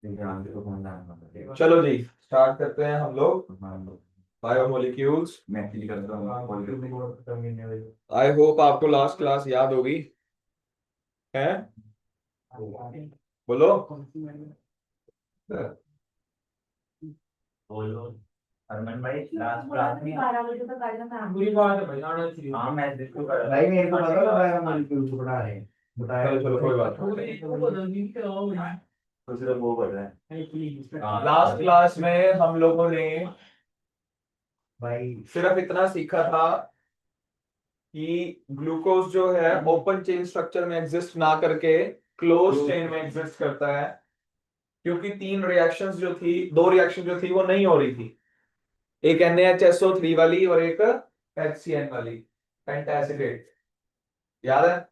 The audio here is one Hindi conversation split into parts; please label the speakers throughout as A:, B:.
A: चलो जी स्टार्ट करते हैं हम लोग बायोमोलिक्यूल्स। आई होप आपको लास्ट क्लास याद होगी है। बोलो।
B: बोलो हरमन भाई, लास्ट क्लास में 12 बजे तक आ जाना। बुरी बात है भाई, आना चाहिए। हाँ मैं बिल्कुल भाई, मेरे को पता था भाई, हम बिल्कुल पढ़ा रहे हैं। बताया
A: चलो चलो कोई बात
B: नहीं। तो सिर्फ वो पढ़ रहा है।
A: नहीं। लास्ट क्लास में हम लोगों ने
B: भाई
A: सिर्फ इतना सीखा था कि ग्लूकोज जो है ओपन चेन स्ट्रक्चर में एग्जिस्ट ना करके क्लोज चेन में एग्जिस्ट करता है, क्योंकि तीन रिएक्शंस जो थी, दो रिएक्शन जो थी वो नहीं हो रही थी। एक NaHSO3 वाली और एक HCN वाली, पेंटाएसिटेट। याद है?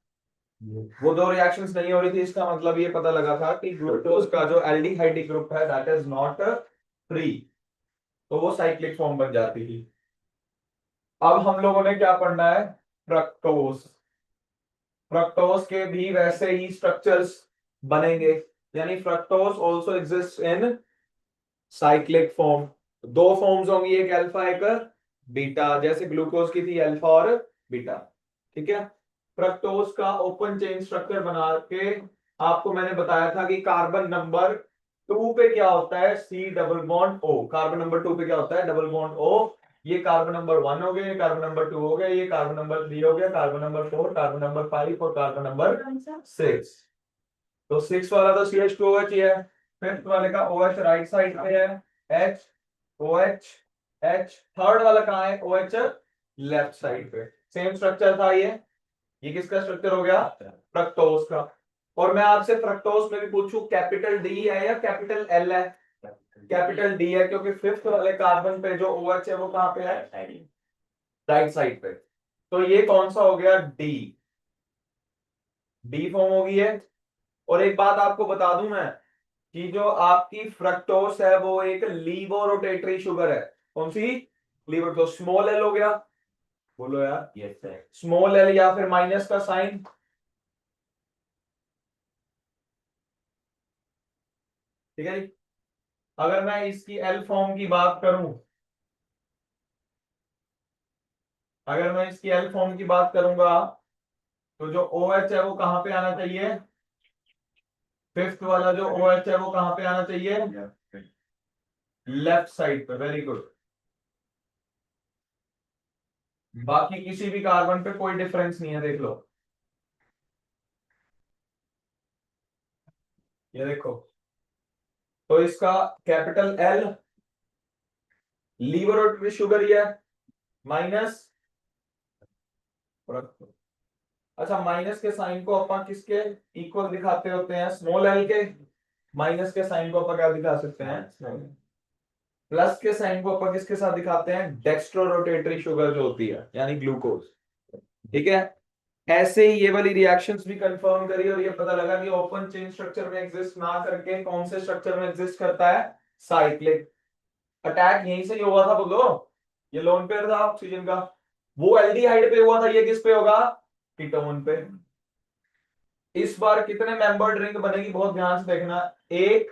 A: वो दो रिएक्शंस नहीं हो रही थी। इसका मतलब ये पता लगा था कि ग्लूकोज का जो एल्डिहाइड ग्रुप है दैट इज नॉट फ्री, तो वो साइक्लिक फॉर्म बन जाती थी। अब हम लोगों ने क्या पढ़ना है? फ्रक्टोज। फ्रक्टोज के भी वैसे ही स्ट्रक्चर्स बनेंगे, यानी fructose also exist in cyclic form. दो फॉर्म्स होंगी, एक अल्फा एक बीटा, जैसे ग्लूकोज की थी अल्फा और बीटा। ठीक है। फ्रक्टोज का ओपन चेन स्ट्रक्चर बना के आपको मैंने बताया था कि कार्बन नंबर 2 पे क्या होता है, C double bond O। Carbon number 2 पे क्या होता है, डबल बॉन्ड O। ये कार्बन नंबर 1 हो गया, ये कार्बन नंबर 2 हो गया, ये कार्बन नंबर 3 हो गया, कार्बन नंबर 4, कार्बन नंबर 5 और कार्बन नंबर 6। तो 6 वाला तो CH2OH ही है। फिफ्थ वाले का OH राइट साइड पे है, H OH H। थर्ड वाला कहाँ है, OH लेफ्ट साइड पे। सेम स्ट्रक्चर था ये किसका स्ट्रक्चर हो गया, फ्रक्टोज का। और मैं आपसे फ्रक्टोज में भी पूछूं कैपिटल डी है या कैपिटल एल है? कैपिटल डी है, क्योंकि फिफ्थ वाले कार्बन पे जो OH है वो कहाँ पे है, राइट साइड पे। तो ये कौन सा हो गया, डी। डी फॉर्म हो गई है। और एक बात आपको बता दूं मैं कि जो आपकी फ्रक्टोज है वो एक लीवो रोटेटरी शुगर है। कौन सी? लीवर। तो स्मॉल एल हो गया, बोलो यार।
B: Yes sir.
A: स्मॉल एल या फिर माइनस का साइन। ठीक है जी। अगर मैं इसकी एल फॉर्म की बात करूं, अगर मैं इसकी एल फॉर्म की बात करूंगा तो जो OH है वो कहां पे आना चाहिए, फिफ्थ वाला जो OH है वो कहां पे आना चाहिए, लेफ्ट साइड पे। Very good. बाकी किसी भी कार्बन पे कोई डिफरेंस नहीं है, देख लो। ये देखो, तो इसका कैपिटल एल लीवर और शुगर ही है, माइनस। अच्छा, माइनस के साइन को अपन किसके इक्वल दिखाते होते हैं, स्मॉल एल के। माइनस के साइन को अपन क्या दिखा सकते हैं, प्लस के साइन को अपन किसके साथ दिखाते हैं, डेक्स्ट्रो रोटेटरी शुगर जो होती है, यानी ग्लूकोज। ठीक है। ऐसे ही ये वाली रिएक्शंस भी कंफर्म करी और ये पता लगा कि ओपन चेन स्ट्रक्चर में एग्जिस्ट ना करके कौन से स्ट्रक्चर में एग्जिस्ट करता है, साइक्लिक। अटैक यहीं से ही हुआ था, बोलो। ये लोन पेयर था ऑक्सीजन का, वो एल्डिहाइड पे हुआ था, ये किस पे होगा, कीटोन पे। इस बार कितने मेंबर्ड रिंग बनेगी, बहुत ध्यान से देखना। एक,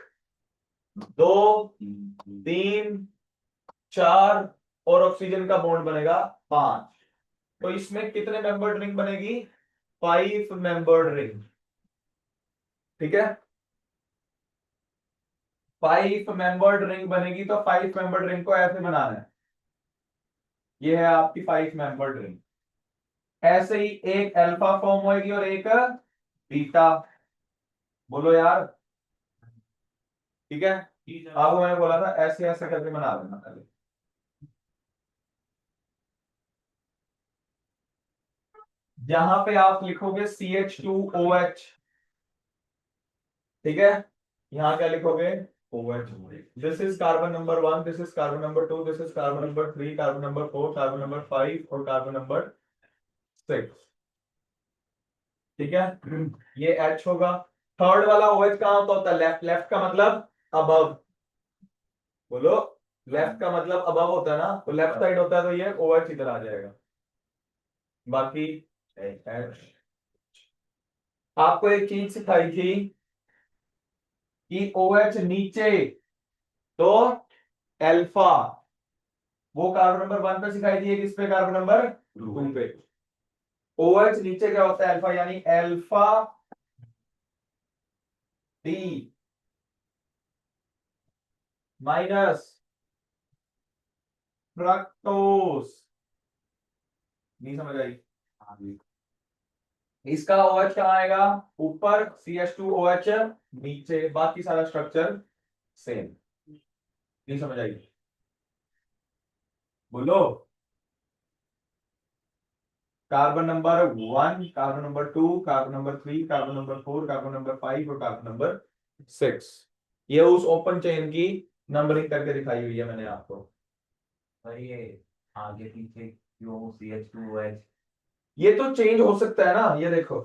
A: दो, तीन, चार, और ऑक्सीजन का बॉन्ड बनेगा 5। तो इसमें कितने मेंबर्ड रिंग बनेगी, 5 मेंबर्ड रिंग। ठीक है। 5 मेंबर्ड रिंग बनेगी, तो 5 मेंबर्ड रिंग को ऐसे बनाना है। ये है आपकी 5 मेंबर्ड रिंग। ऐसे ही एक अल्फा फॉर्म होगी और एक बीटा। बोलो यार। ठीक है। आपको मैंने बोला था ऐसे ऐसे करके बना देना पहले। जहां पे आप लिखोगे CH2OH, ठीक है, यहां क्या लिखोगे, OH। This is carbon number 1, this is carbon number 2, this is carbon number 3, carbon number 4, carbon number 5 और कार्बन नंबर 6। ठीक है। ये H होगा। थर्ड वाला OH कहां होता है, लेफ्ट। लेफ्ट का मतलब अबव, बोलो। लेफ्ट का मतलब अबव होता है ना, तो लेफ्ट साइड होता है, तो ये OH इधर आ जाएगा। बाकी H। आपको एक चीज सिखाई थी कि OH नीचे, तो अल्फा, वो कार्बन नंबर 1 पे सिखाई थी, किस पे, कार्बन नंबर 2 पे। OH नीचे क्या होता है, अल्फा, यानी अल्फा डी माइनस फ्रक्टोस। नहीं समझ आई? इसका OH कहाँ आएगा, ऊपर, CH2OH नीचे, बाकी सारा स्ट्रक्चर सेम। नहीं समझ आई? बोलो। Carbon number 1, carbon number 2, carbon number 3, carbon number 4, carbon number 5 और कार्बन नंबर 6। ये उस ओपन चेन की नंबरिंग करके दिखाई हुई है मैंने आपको।
B: और ये आगे पीछे क्यों CH2OH?
A: ये तो चेंज हो सकता है ना, ये देखो,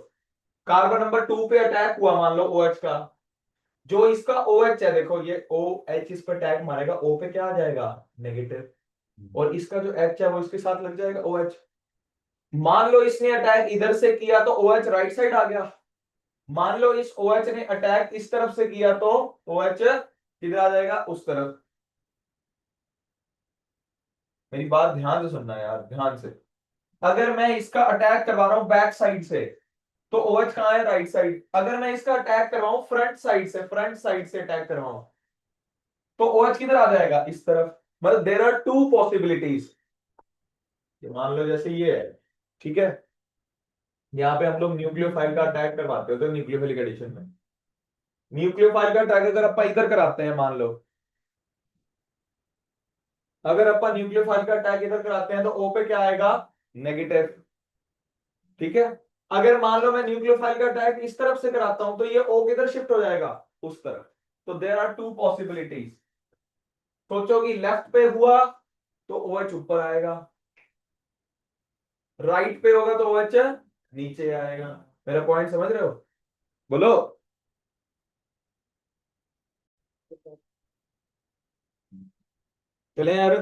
A: कार्बन नंबर 2 पे अटैक हुआ मान लो OH का, जो इसका OH है, देखो ये OH इस पर अटैक मारेगा, O पे क्या आ जाएगा, नेगेटिव, और इसका जो H है वो इसके साथ लग जाएगा OH। मान लो इसने अटैक इधर से किया तो OH राइट साइड आ गया, मान लो इस OH ने अटैक इस तरफ से किया तो OH किधर आ जाएगा, उस तरफ। मेरी बात ध्यान से सुनना यार, ध्यान से। अगर मैं इसका अटैक करवा रहा हूं बैक साइड से, तो OH कहां है, राइट साइड। अगर मैं इसका अटैक करवाऊं फ्रंट साइड से, फ्रंट साइड से अटैक करवाऊं, तो OH किधर आ जाएगा, इस तरफ। मतलब देर आर टू पॉसिबिलिटीज। मान लो जैसे ये है, ठीक है, यहाँ पे हम लोग न्यूक्लियोफाइल का अटैक करवाते हो तो न्यूक्लियोफिलिक एडिशन में, न्यूक्लियोफाइल का अटैक अगर अपन इधर कराते हैं, मान लो अगर अपन न्यूक्लियोफाइल का अटैक इधर कराते हैं तो O पे क्या आएगा, नेगेटिव, ठीक है। अगर मान लो मैं न्यूक्लियोफाइल का अटैक इस तरफ से कराता हूं तो ये O किधर शिफ्ट हो जाएगा, उस तरफ। तो देयर आर टू पॉसिबिलिटीज। सोचो कि लेफ्ट पे हुआ तो OH ऊपर आएगा, राइट पे होगा तो OH नीचे आएगा। मेरा पॉइंट समझ रहे हो? बोलो। चले यार,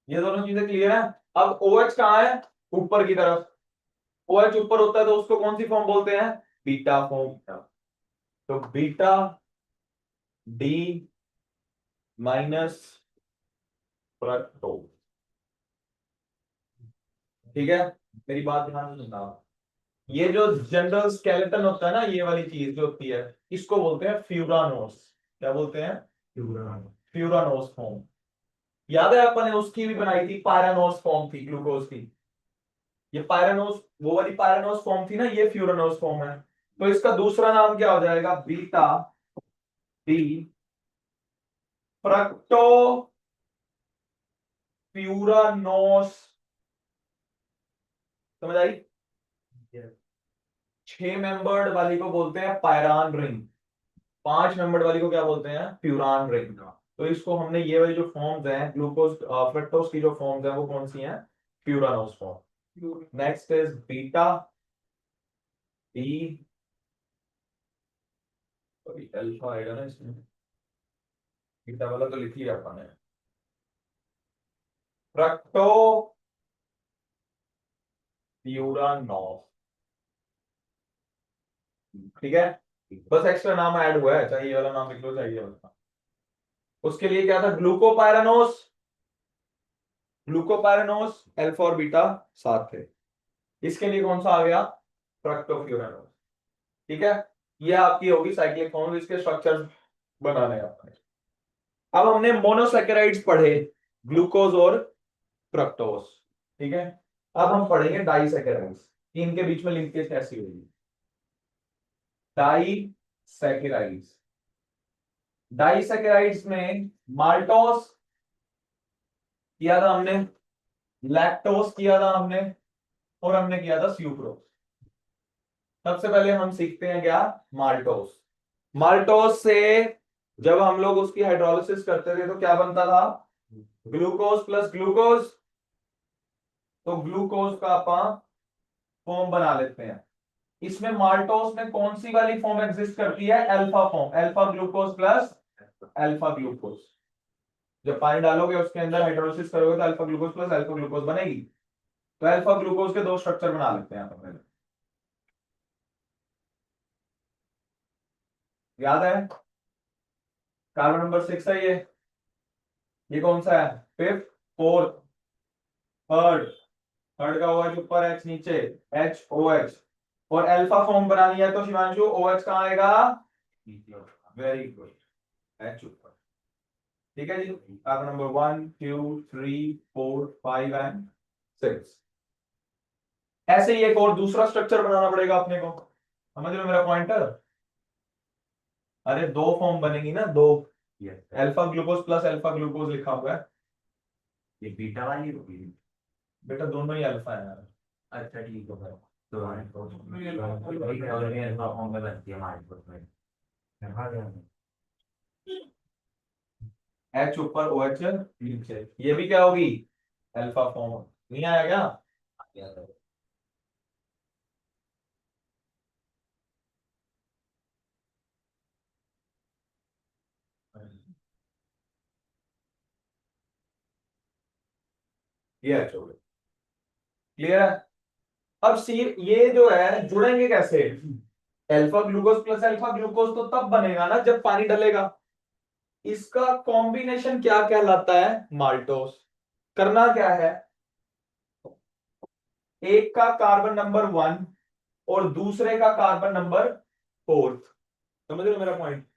A: ये दोनों चीजें क्लियर है। अब OH कहाँ है, ऊपर की तरफ। OH ऊपर होता है तो उसको कौन सी फॉर्म बोलते हैं, बीटा फॉर्म। तो बीटा डी माइनस फ्रक्टो, ठीक है। मेरी बात ध्यान से सुनना। ये जो जनरल स्केलेटन होता है ना, ये वाली चीज जो होती है, इसको बोलते हैं फ्यूरानोस। क्या बोलते हैं, फ्यूरानोस फॉर्म। याद है अपन ने उसकी भी बनाई थी, पायरानोस फॉर्म थी ग्लूकोज की। ये पायरानोस, वो वाली पायरानोस फॉर्म थी ना, ये फ्यूरानोस फॉर्म है। तो इसका दूसरा नाम क्या हो जाएगा, बीटा डी फ्रक्टो फ्यूरानोस। समझ आई? 6 मेंबर्ड वाली को बोलते हैं पायरान रिंग, 5 मेंबर्ड वाली को क्या बोलते हैं, फ्यूरान रिंग। तो इसको हमने ये वाली जो फॉर्म्स हैं ग्लूकोज फ्रक्टोज की जो फॉर्म्स हैं वो कौन सी हैं, furanose form. Next is beta D, alpha आएगा ना इसमें, बीटा वाला तो लिख लिया अपन ने, फ्रक्टो फ्यूरानोस, ठीक है। बस एक्स्ट्रा नाम ऐड हुआ है, चाहिए वाला नाम लिख लो, चाहिए वाला। उसके लिए क्या था, ग्लूकोपायरानोस, ग्लूकोपायरानोस अल्फा और बीटा साथ थे। इसके लिए कौन सा आ गया, फ्रक्टोफ्यूरानोस, ठीक है। ये आपकी होगी साइक्लिक फॉर्म, इसके स्ट्रक्चर्स बनाने हैं आपने। अब हमने मोनोसैकेराइड्स पढ़े, ग्लूकोज और फ्रक्टोज, ठीक है। अब हम पढ़ेंगे डाइसैकेराइड्स, इनके बीच में लिंकेज कैसी होगी। डाइसैकेराइड्स, डाइसैकेराइड्स में माल्टोस किया था हमने, लैक्टोस किया था हमने, और हमने किया था स्यूक्रोज। सबसे पहले हम सीखते हैं क्या, माल्टोस। माल्टोस से जब हम लोग उसकी हाइड्रोलिसिस करते थे तो क्या बनता था, ग्लूकोज प्लस ग्लूकोज। तो ग्लूकोज का अपन फॉर्म बना लेते हैं। इसमें माल्टोस में कौन सी वाली फॉर्म एग्जिस्ट करती है, alpha form, alpha glucose plus alpha glucose. जब पानी डालोगे उसके अंदर हाइड्रोलिसिस करोगे तो alpha glucose plus alpha glucose बनेगी। तो अल्फा ग्लूकोज के दो स्ट्रक्चर बना लेते हैं अपन। याद है? कार्बन नंबर 6 है ये कौन सा है? फिफ्थ, फोर्थ, थर्ड, थर्ड का OH ऊपर, H नीचे, HOH। और अल्फा फॉर्म बनानी है तो शिवांशु OH कहाँ आएगा? वेरी गुड, H ऊपर। ठीक है जी, कार्बन नंबर 1 2 3 4 5 एंड 6। ऐसे ही एक और दूसरा स्ट्रक्चर बनाना पड़ेगा अपने को, समझ रहे हो मेरा पॉइंटर? अरे दो फॉर्म बनेगी ना, दो। Alpha glucose plus alpha glucose लिखा हुआ है।
B: ये बीटा वाली होगी।
A: बेटा दोनों ही अल्फा है यार।
B: अच्छा ठीक है भाई। तो वही है, और ये अल्फा फॉर्म में बनती है हमारे पास में। हाँ हाँ।
A: H ऊपर OH नीचे, ये भी क्या होगी? Alpha form. नहीं आया क्या? ये H हो गया। क्लियर है? अब सी, ये जो है जुड़ेंगे कैसे? Alpha glucose plus alpha glucose तो तब बनेगा ना जब पानी डलेगा। इसका कॉम्बिनेशन क्या कहलाता है? माल्टोस। करना क्या है, एक का कार्बन नंबर 1 और दूसरे का कार्बन नंबर 4। समझ रहे हो मेरा पॉइंट?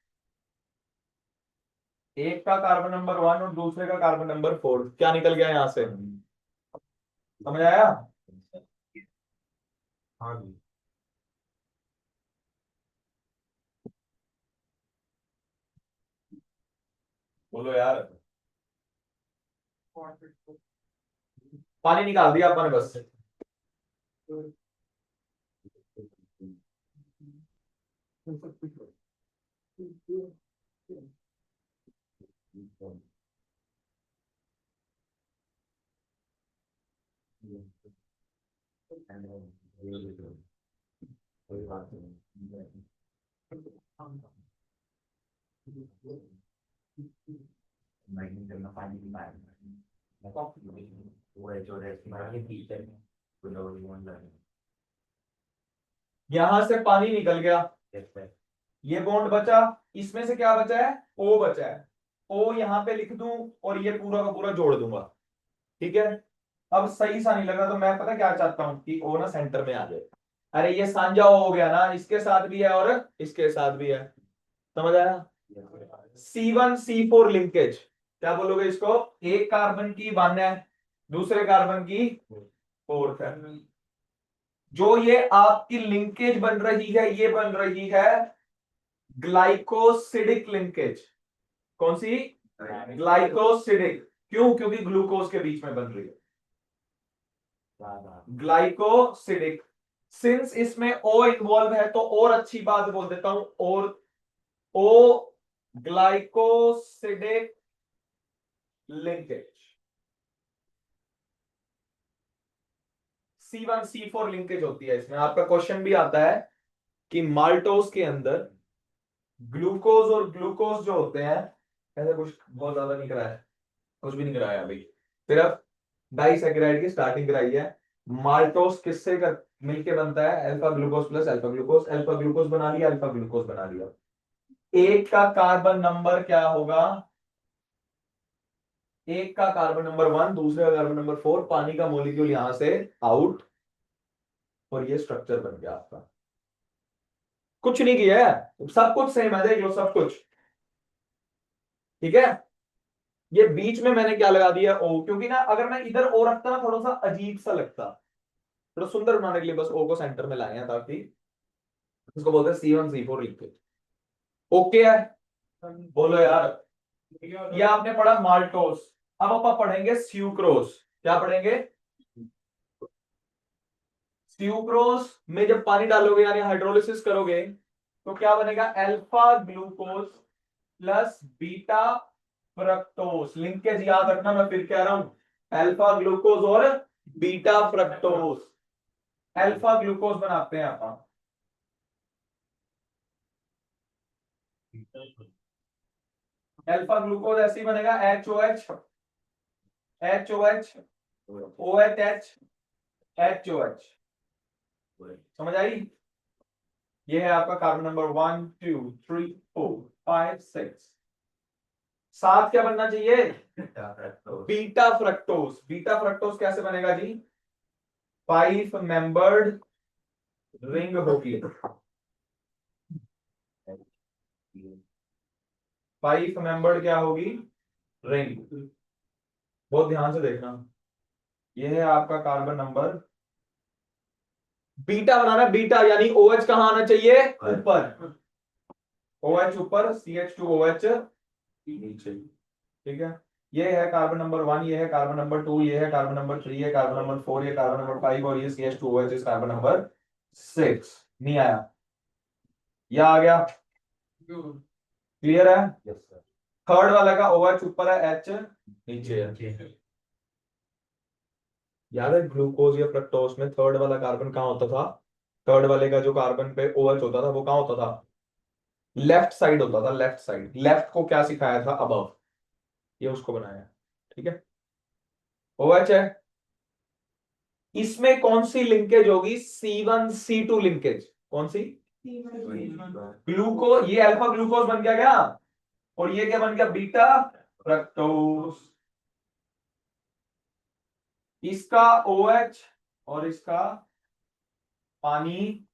A: एक का कार्बन नंबर 1 और दूसरे का कार्बन नंबर 4, क्या निकल गया यहां से? समझ आया?
B: हाँ जी।
A: बोलो यार। पानी निकाल दिया अपन बस।
B: कोई बात नहीं। नहीं करना पानी की बात वो है जो रेस्टोरेंट के टीचर में कोई लोग वन लगे।
A: यहां से पानी निकल गया,
B: जैसे
A: ये बॉन्ड बचा, इसमें से क्या बचा है? O बचा है। O यहां पे लिख दूं और ये पूरा का पूरा जोड़ दूंगा। ठीक है? अब सही सा नहीं लगा तो मैं पता क्या चाहता हूं कि O ना सेंटर में आ जाए। अरे ये साझा O हो गया ना, इसके साथ भी है और इसके साथ भी है। समझ आया? C1C4 लिंकेज, क्या बोलोगे इसको? एक कार्बन की 1 है, दूसरे कार्बन की 4 है। जो ये आपकी लिंकेज बन रही है, ये बन रही है ग्लाइकोसिडिक लिंकेज। कौन सी? ग्लाइकोसिडिक। क्यों? क्योंकि ग्लूकोज के बीच में बन रही है ग्लाइकोसिडिक। सिंस इसमें O इन्वॉल्व है तो और अच्छी बात बोल देता हूं, और O glycosidic linkage. C1C4 linkage होती है इसमें। आपका क्वेश्चन भी आता है कि माल्टोस के अंदर ग्लूकोज और ग्लूकोज जो होते हैं, ऐसा कुछ बहुत ज्यादा नहीं कराया, कुछ भी नहीं कराया अभी, सिर्फ डाइसैकेराइड की स्टार्टिंग कराई है। माल्टोस किससे कर मिलके बनता है? Alpha glucose plus alpha glucose. Alpha glucose बना लिया, अल्फा ग्लूकोज बना लिया। एक का कार्बन नंबर क्या होगा? एक का कार्बन नंबर 1, दूसरे का कार्बन नंबर 4, पानी का मॉलिक्यूल यहां से आउट, और ये स्ट्रक्चर बन गया आपका। कुछ नहीं किया है, सब कुछ सेम है, देख लो सब कुछ। ठीक है? ये बीच में मैंने क्या लगा दिया? O, क्योंकि ना अगर मैं इधर O रखता ना थोड़ा सा अजीब सा लगता। थोड़ा सुंदर बनाने के लिए बस O को सेंटर में लाए हैं, ताकि इसको बोलते हैं C1C4 लिंकेज। ओके है? बोलो यार। ये आपने पढ़ा माल्टोस। अब आप पढ़ेंगे स्यूक्रोस। क्या पढ़ेंगे? स्यूक्रोस में जब पानी डालोगे यानी हाइड्रोलिसिस करोगे तो क्या बनेगा? Alpha glucose plus beta fructose. Linkage याद रखना, मैं फिर कह रहा हूं, अल्फा ग्लूकोज और बीटा फ्रक्टोस। अल्फा ग्लूकोज बनाते हैं आप। अल्फा ग्लूकोज ऐसे ही बनेगा, HOH HOH OH HOH। समझ आई? ये है आपका कार्बन नंबर 1 2 3 4 5 6। 7 क्या बनना चाहिए? Beta fructose. बीटा फ्रक्टोज कैसे बनेगा जी? 5 मेंबर्ड रिंग होगी। 5 मेंबर्ड क्या होगी? रिंग। बहुत ध्यान से देखना। ये है आपका कार्बन नंबर। बीटा बनाना, बीटा यानी OH कहां आना चाहिए? ऊपर। OH ऊपर, CH2OH नीचे। ठीक है। ये है कार्बन नंबर 1, ये है कार्बन नंबर 2, ये है कार्बन नंबर 3, ये कार्बन नंबर 4, ये कार्बन नंबर 5 और ये CH2OH इस कार्बन नंबर 6। नहीं आया? या आ गया? क्लियर है?
B: Yes sir.
A: थर्ड वाला का OH ऊपर है, H नीचे है। याद है ग्लूकोज या फ्रक्टोज में थर्ड वाला कार्बन कहाँ होता था? थर्ड वाले का जो कार्बन पे OH होता था वो कहाँ होता था? लेफ्ट साइड होता था, लेफ्ट साइड। लेफ्ट को क्या सिखाया था? अबव। ये उसको बनाया। ठीक है। OH है। इसमें कौन सी लिंकेज होगी? C1C2 linkage. कौन सी? ग्लूको, ये अल्फा ग्लूकोज बन गया क्या? और ये क्या बन गया? Beta fructose. इसका OH और इसका पानी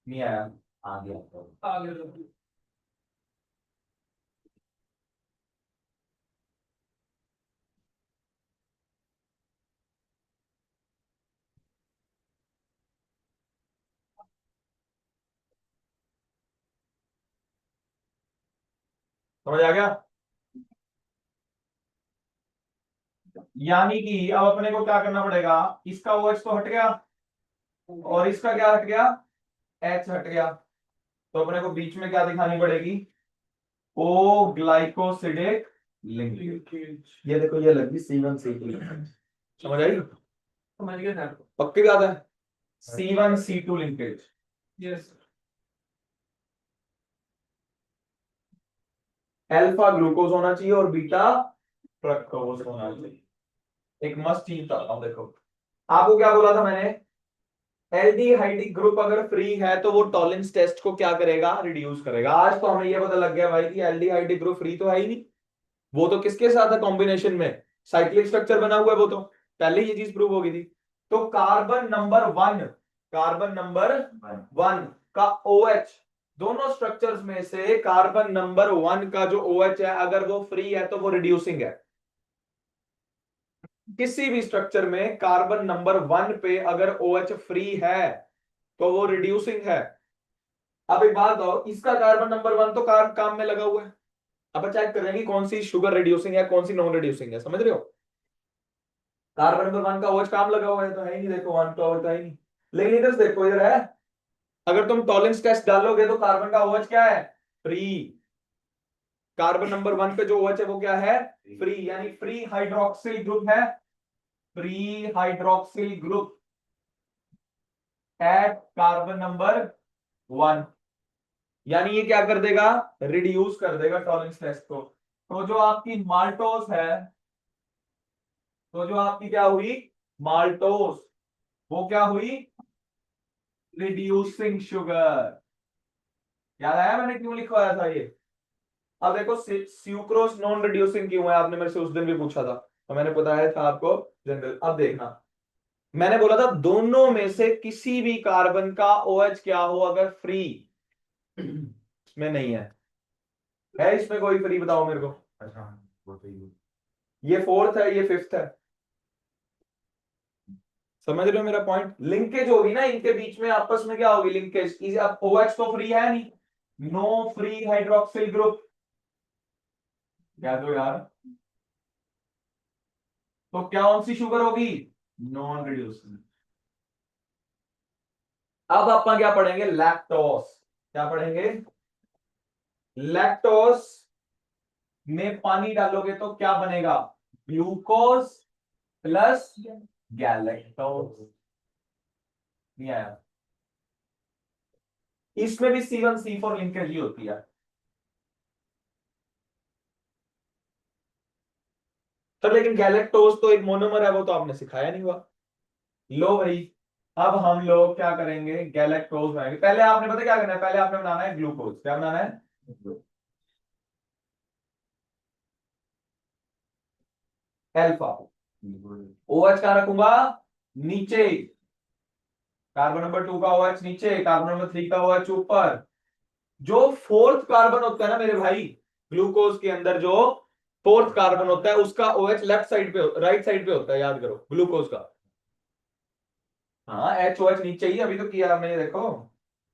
A: नहीं आया?
B: आ गया।
A: आ गया। समझ आ गया? यानी कि अब अपने को क्या करना पड़ेगा? इसका OH तो हट गया और इसका क्या हट गया? H हट गया। तो अपने को बीच में क्या दिखानी पड़ेगी? ओ ग्लाइकोसिडिक लिंकेज। ये देखो, ये लगी C1C2। समझ आई? समझ गया सर। पक्की बात है। C1C2 linkage. Yes. Alpha glucose होना चाहिए और बीटा फ्रक्टोज होना चाहिए। एक मस्त चीज बताता हूं, देखो। आपको क्या बोला था मैंने? एल्डिहाइडिक ग्रुप अगर फ्री है तो वो टॉलेंस टेस्ट को क्या करेगा? रिड्यूस करेगा। आज तो हमें ये पता लग गया भाई कि एल्डिहाइडिक ग्रुप फ्री तो है ही नहीं। वो तो किसके साथ है कॉम्बिनेशन में? साइक्लिक स्ट्रक्चर बना हुआ है वो तो। पहले ये चीज प्रूव हो गई थी। तो कार्बन नंबर 1, कार्बन नंबर 1 का OH, दोनों स्ट्रक्चर्स में से कार्बन नंबर 1 का जो OH है अगर वो फ्री है तो वो रिड्यूसिंग है। किसी भी स्ट्रक्चर में कार्बन नंबर 1 पे अगर OH फ्री है तो वो रिड्यूसिंग है। अब एक बात बताओ, इसका कार्बन नंबर 1 तो काम में लगा हुआ है। अब चेक करेंगे कौन सी शुगर रिड्यूसिंग है, कौन सी नॉन रिड्यूसिंग है। समझ रहे हो? कार्बन नंबर 1 का OH काम लगा हुआ है तो है ही नहीं। देखो 1 का OH है ही नहीं। लेकिन इधर से देखो, इधर है। अगर तुम टॉलेंस टेस्ट डालोगे तो कार्बन का OH क्या है? फ्री। कार्बन नंबर 1 पे जो OH है वो क्या है? फ्री, यानी फ्री हाइड्रोक्सिल ग्रुप है। Free hydroxyl group at carbon number 1। यानी ये क्या कर देगा? रिड्यूस कर देगा टॉलेंस टेस्ट को। तो जो आपकी माल्टोस है, तो जो आपकी क्या हुई? माल्टोस, वो क्या हुई? Reducing sugar. याद आया मैंने क्यों लिखवाया था ये? अब देखो स्यूक्रोज नॉन रिड्यूसिंग क्यों है? आपने मेरे से उस दिन भी पूछा था तो मैंने बताया था आपको जनरल। अब देखना, मैंने बोला था दोनों में से किसी भी कार्बन का OH क्या हो अगर फ्री इसमें नहीं है इसमें कोई फ्री? बताओ मेरे को।
B: अच्छा, वो तो
A: ये फोर्थ है, ये फिफ्थ है। समझ रहे हो मेरा पॉइंट? लिंकेज होगी ना इनके बीच में, आपस में क्या होगी? लिंकेज। अब OH तो फ्री है नहीं, नो फ्री हाइड्रोक्सिल ग्रुप। क्या दो यार, तो क्या कौन सी शुगर होगी? Non reducing. अब अपन क्या पढ़ेंगे? लैक्टोस। क्या पढ़ेंगे? लैक्टोस में पानी डालोगे तो क्या बनेगा? Glucose plus galactose. नहीं आया? इसमें भी C1C4 लिंकेज ही होती है। तो लेकिन गैलेक्टोज तो एक मोनोमर है, वो तो आपने सिखाया नहीं हुआ। लो भाई, अब हम लोग क्या करेंगे, गैलेक्टोज बनाएंगे। पहले आपने पता क्या करना है, पहले आपने बनाना है ग्लूकोज। क्या बनाना है, अल्फा। OH कहां रखूंगा, नीचे। कार्बन नंबर 2 का OH नीचे, कार्बन नंबर 3 का OH ऊपर। जो फोर्थ कार्बन होता है ना मेरे भाई, ग्लूकोज के अंदर जो फोर्थ कार्बन होता है उसका OH लेफ्ट साइड पे, राइट साइड पे होता है, याद करो ग्लूकोज का। हाँ, HOH नीचे ही, अभी तो किया हमने, ये देखो।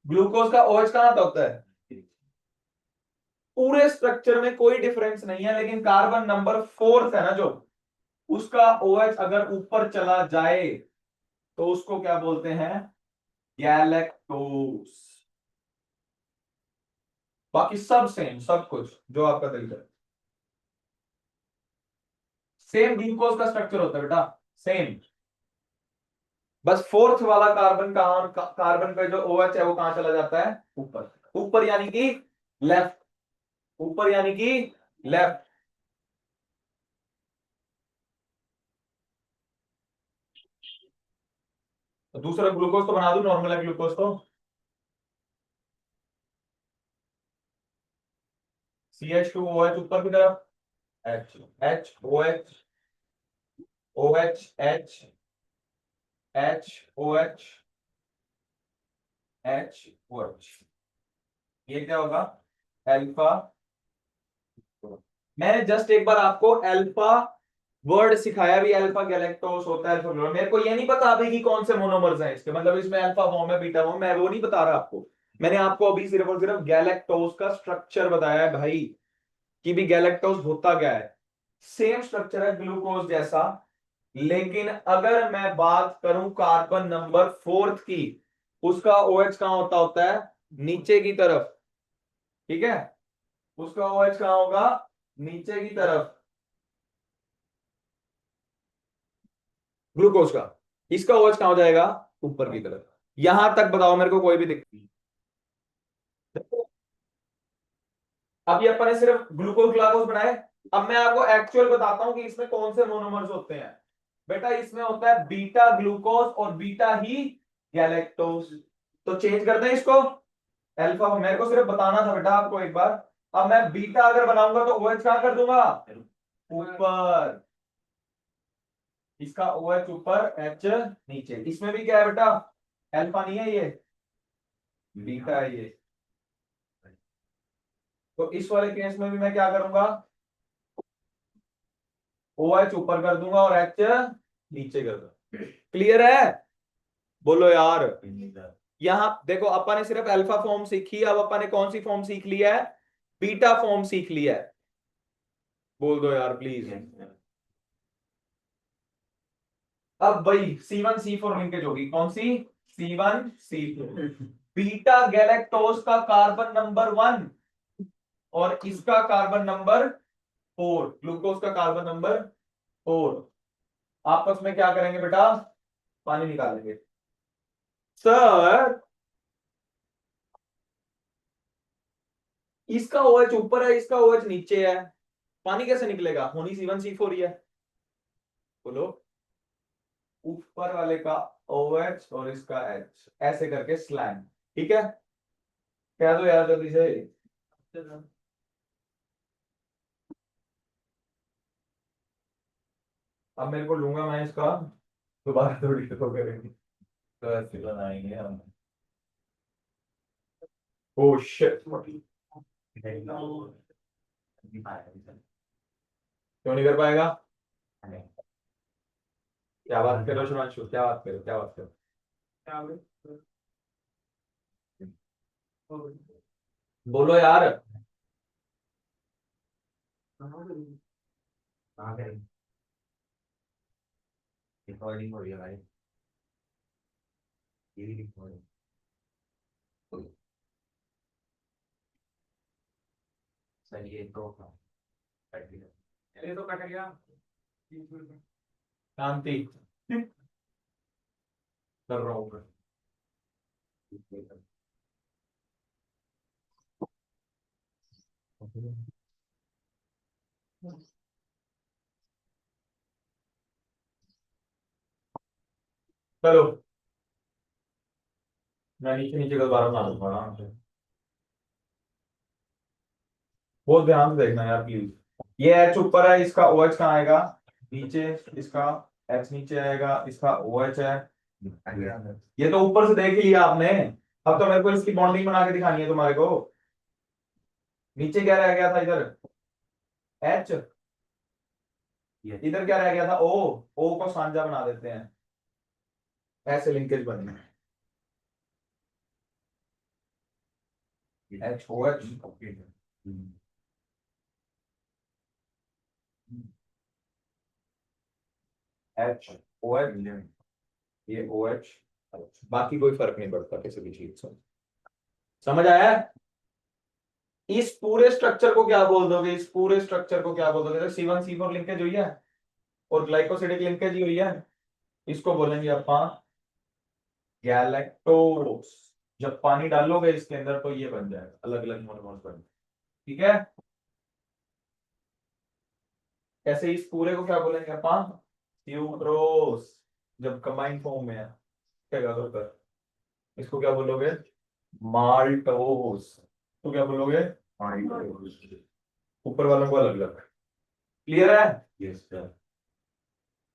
A: ग्लूकोज का OH कहां होता है, पूरे स्ट्रक्चर में कोई डिफरेंस नहीं है, लेकिन कार्बन नंबर फोर्थ है ना जो, उसका OH अगर ऊपर चला जाए तो उसको क्या बोलते हैं, गैलेक्टोज। बाकी सब सेम, सब कुछ जो आपका दिल करे, सेम ग्लूकोज का स्ट्रक्चर होता है बेटा, सेम। बस फोर्थ वाला कार्बन कहां, कार्बन पे जो OH है वो कहां चला जाता है, ऊपर। ऊपर यानी कि लेफ्ट, ऊपर यानी कि लेफ्ट। तो दूसरा ग्लूकोज तो बना दूं, नॉर्मल है ग्लूकोज तो। CH2OH ऊपर की तरफ, H HOH OH HOH HOH, ये क्या होगा, अल्फा। मैंने जस्ट एक बार आपको अल्फा वर्ड सिखाया भी, अल्फा गैलेक्टोस होता है, अल्फा ग्लोन। मेरे को ये नहीं पता अभी कि कौन से मोनोमर्स हैं इसके, मतलब इसमें अल्फा फॉर्म है, बीटा फॉर्म, मैं वो नहीं बता रहा आपको। मैंने आपको अभी सिर्फ और सिर्फ गैलेक्टोस का स्ट्रक्चर बताया है भाई, कि भी गैलेक्टोस होता क्या है। सेम स्ट्रक्चर है ग्लूकोज जैसा, लेकिन अगर मैं बात करूं कार्बन नंबर फोर्थ की, उसका OH कहां होता होता है, नीचे की तरफ। ठीक है, उसका OH कहां होगा, नीचे की तरफ, ग्लूकोज का। इसका OH कहां हो जाएगा, ऊपर की तरफ। यहां तक बताओ मेरे को, कोई भी दिक्कत। अभी अपन ने सिर्फ ग्लूकोज ग्लाकोज बनाए। अब मैं आपको एक्चुअल बताता हूं कि इसमें कौन से मोनोमर्स होते हैं। बेटा इसमें होता है बीटा ग्लूकोज और बीटा ही गैलेक्टोज। तो चेंज करते हैं इसको, अल्फा। मेरे को सिर्फ बताना था बेटा आपको एक बार। अब मैं बीटा अगर बनाऊंगा तो OH कहां कर दूंगा, ऊपर। इसका OH ऊपर, H नीचे। इसमें भी क्या है बेटा, अल्फा नहीं है ये, बीटा है ये। तो इस वाले केस में भी मैं क्या करूंगा, OH ऊपर कर दूंगा और H नीचे कर दूंगा। क्लियर है, बोलो यार। यहां देखो, अपन ने सिर्फ अल्फा फॉर्म सीखी, अब अपन ने कौन सी फॉर्म सीख लिया है, बीटा फॉर्म सीख लिया है। बोल दो यार प्लीज। अब भाई C1C4 लिंकेज होगी, कौन सी, C1C4। बीटा गैलेक्टोज का कार्बन नंबर 1 और इसका कार्बन नंबर 4, ग्लूकोज का कार्बन नंबर 4, आपस में क्या करेंगे बेटा, पानी निकालेंगे। सर इसका OH ऊपर है, इसका OH नीचे है, पानी कैसे निकलेगा, होनी C1C4 ही है। बोलो, ऊपर वाले का OH और इसका H, ऐसे करके स्लैंग। ठीक है, कह दो यार जल्दी से। अब मेरे को लूंगा मैं इसका, दोबारा थोड़ी तो करेंगे। तो ऐसे बनाएंगे हम। ओ शिट, क्यों नहीं कर पाएगा, क्या बात कर रहे हो शुभांशु, क्या बात करो, क्या बात करो, बोलो यार। रिकॉर्डिंग हो रही है भाई, ये भी रिकॉर्डिंग। चलिए तो कट गया, चलिए तो कट गया। शांति कर रहा हूँ मैं। चलो मैं नीचे नीचे का दोबारा बना दूंगा ना। बहुत ध्यान से देखना यार प्लीज। ये एच ऊपर है, इसका ओ एच कहाँ आएगा, नीचे। इसका एच नीचे आएगा, इसका ओ एच है। ये तो ऊपर से देख ही लिया आपने। अब तो मेरे को इसकी बॉन्डिंग बना के दिखानी है तुम्हारे को। नीचे क्या रह गया था इधर, एच। इधर क्या रह गया था, ओ। ओ को सांझा बना देते हैं, ऐसे लिंकेज बने। H O H, H O H, ये ओ एच। बाकी कोई फर्क नहीं पड़ता किसी भी चीज से। समझ आया है? इस पूरे स्ट्रक्चर को क्या बोल दोगे, इस पूरे स्ट्रक्चर को क्या बोल दोगे? C1 C4 लिंकेज हुई है और ग्लाइकोसिडिक लिंकेज ही हुई है। इसको बोलेंगे अपन गैलेक्टोज। जब पानी डालोगे इसके अंदर तो ये बन जाएगा, अलग अलग मोनोमर्स बन जाएगा। ठीक है। ऐसे इस पूरे को क्या बोलेंगे अपन, सुक्रोज। जब कंबाइंड फॉर्म में है क्या करोगे कर, इसको क्या बोलोगे, माल्टोज। तो क्या बोलोगे, माल्टोज। ऊपर वालों को अलग अलग। क्लियर है? Yes sir.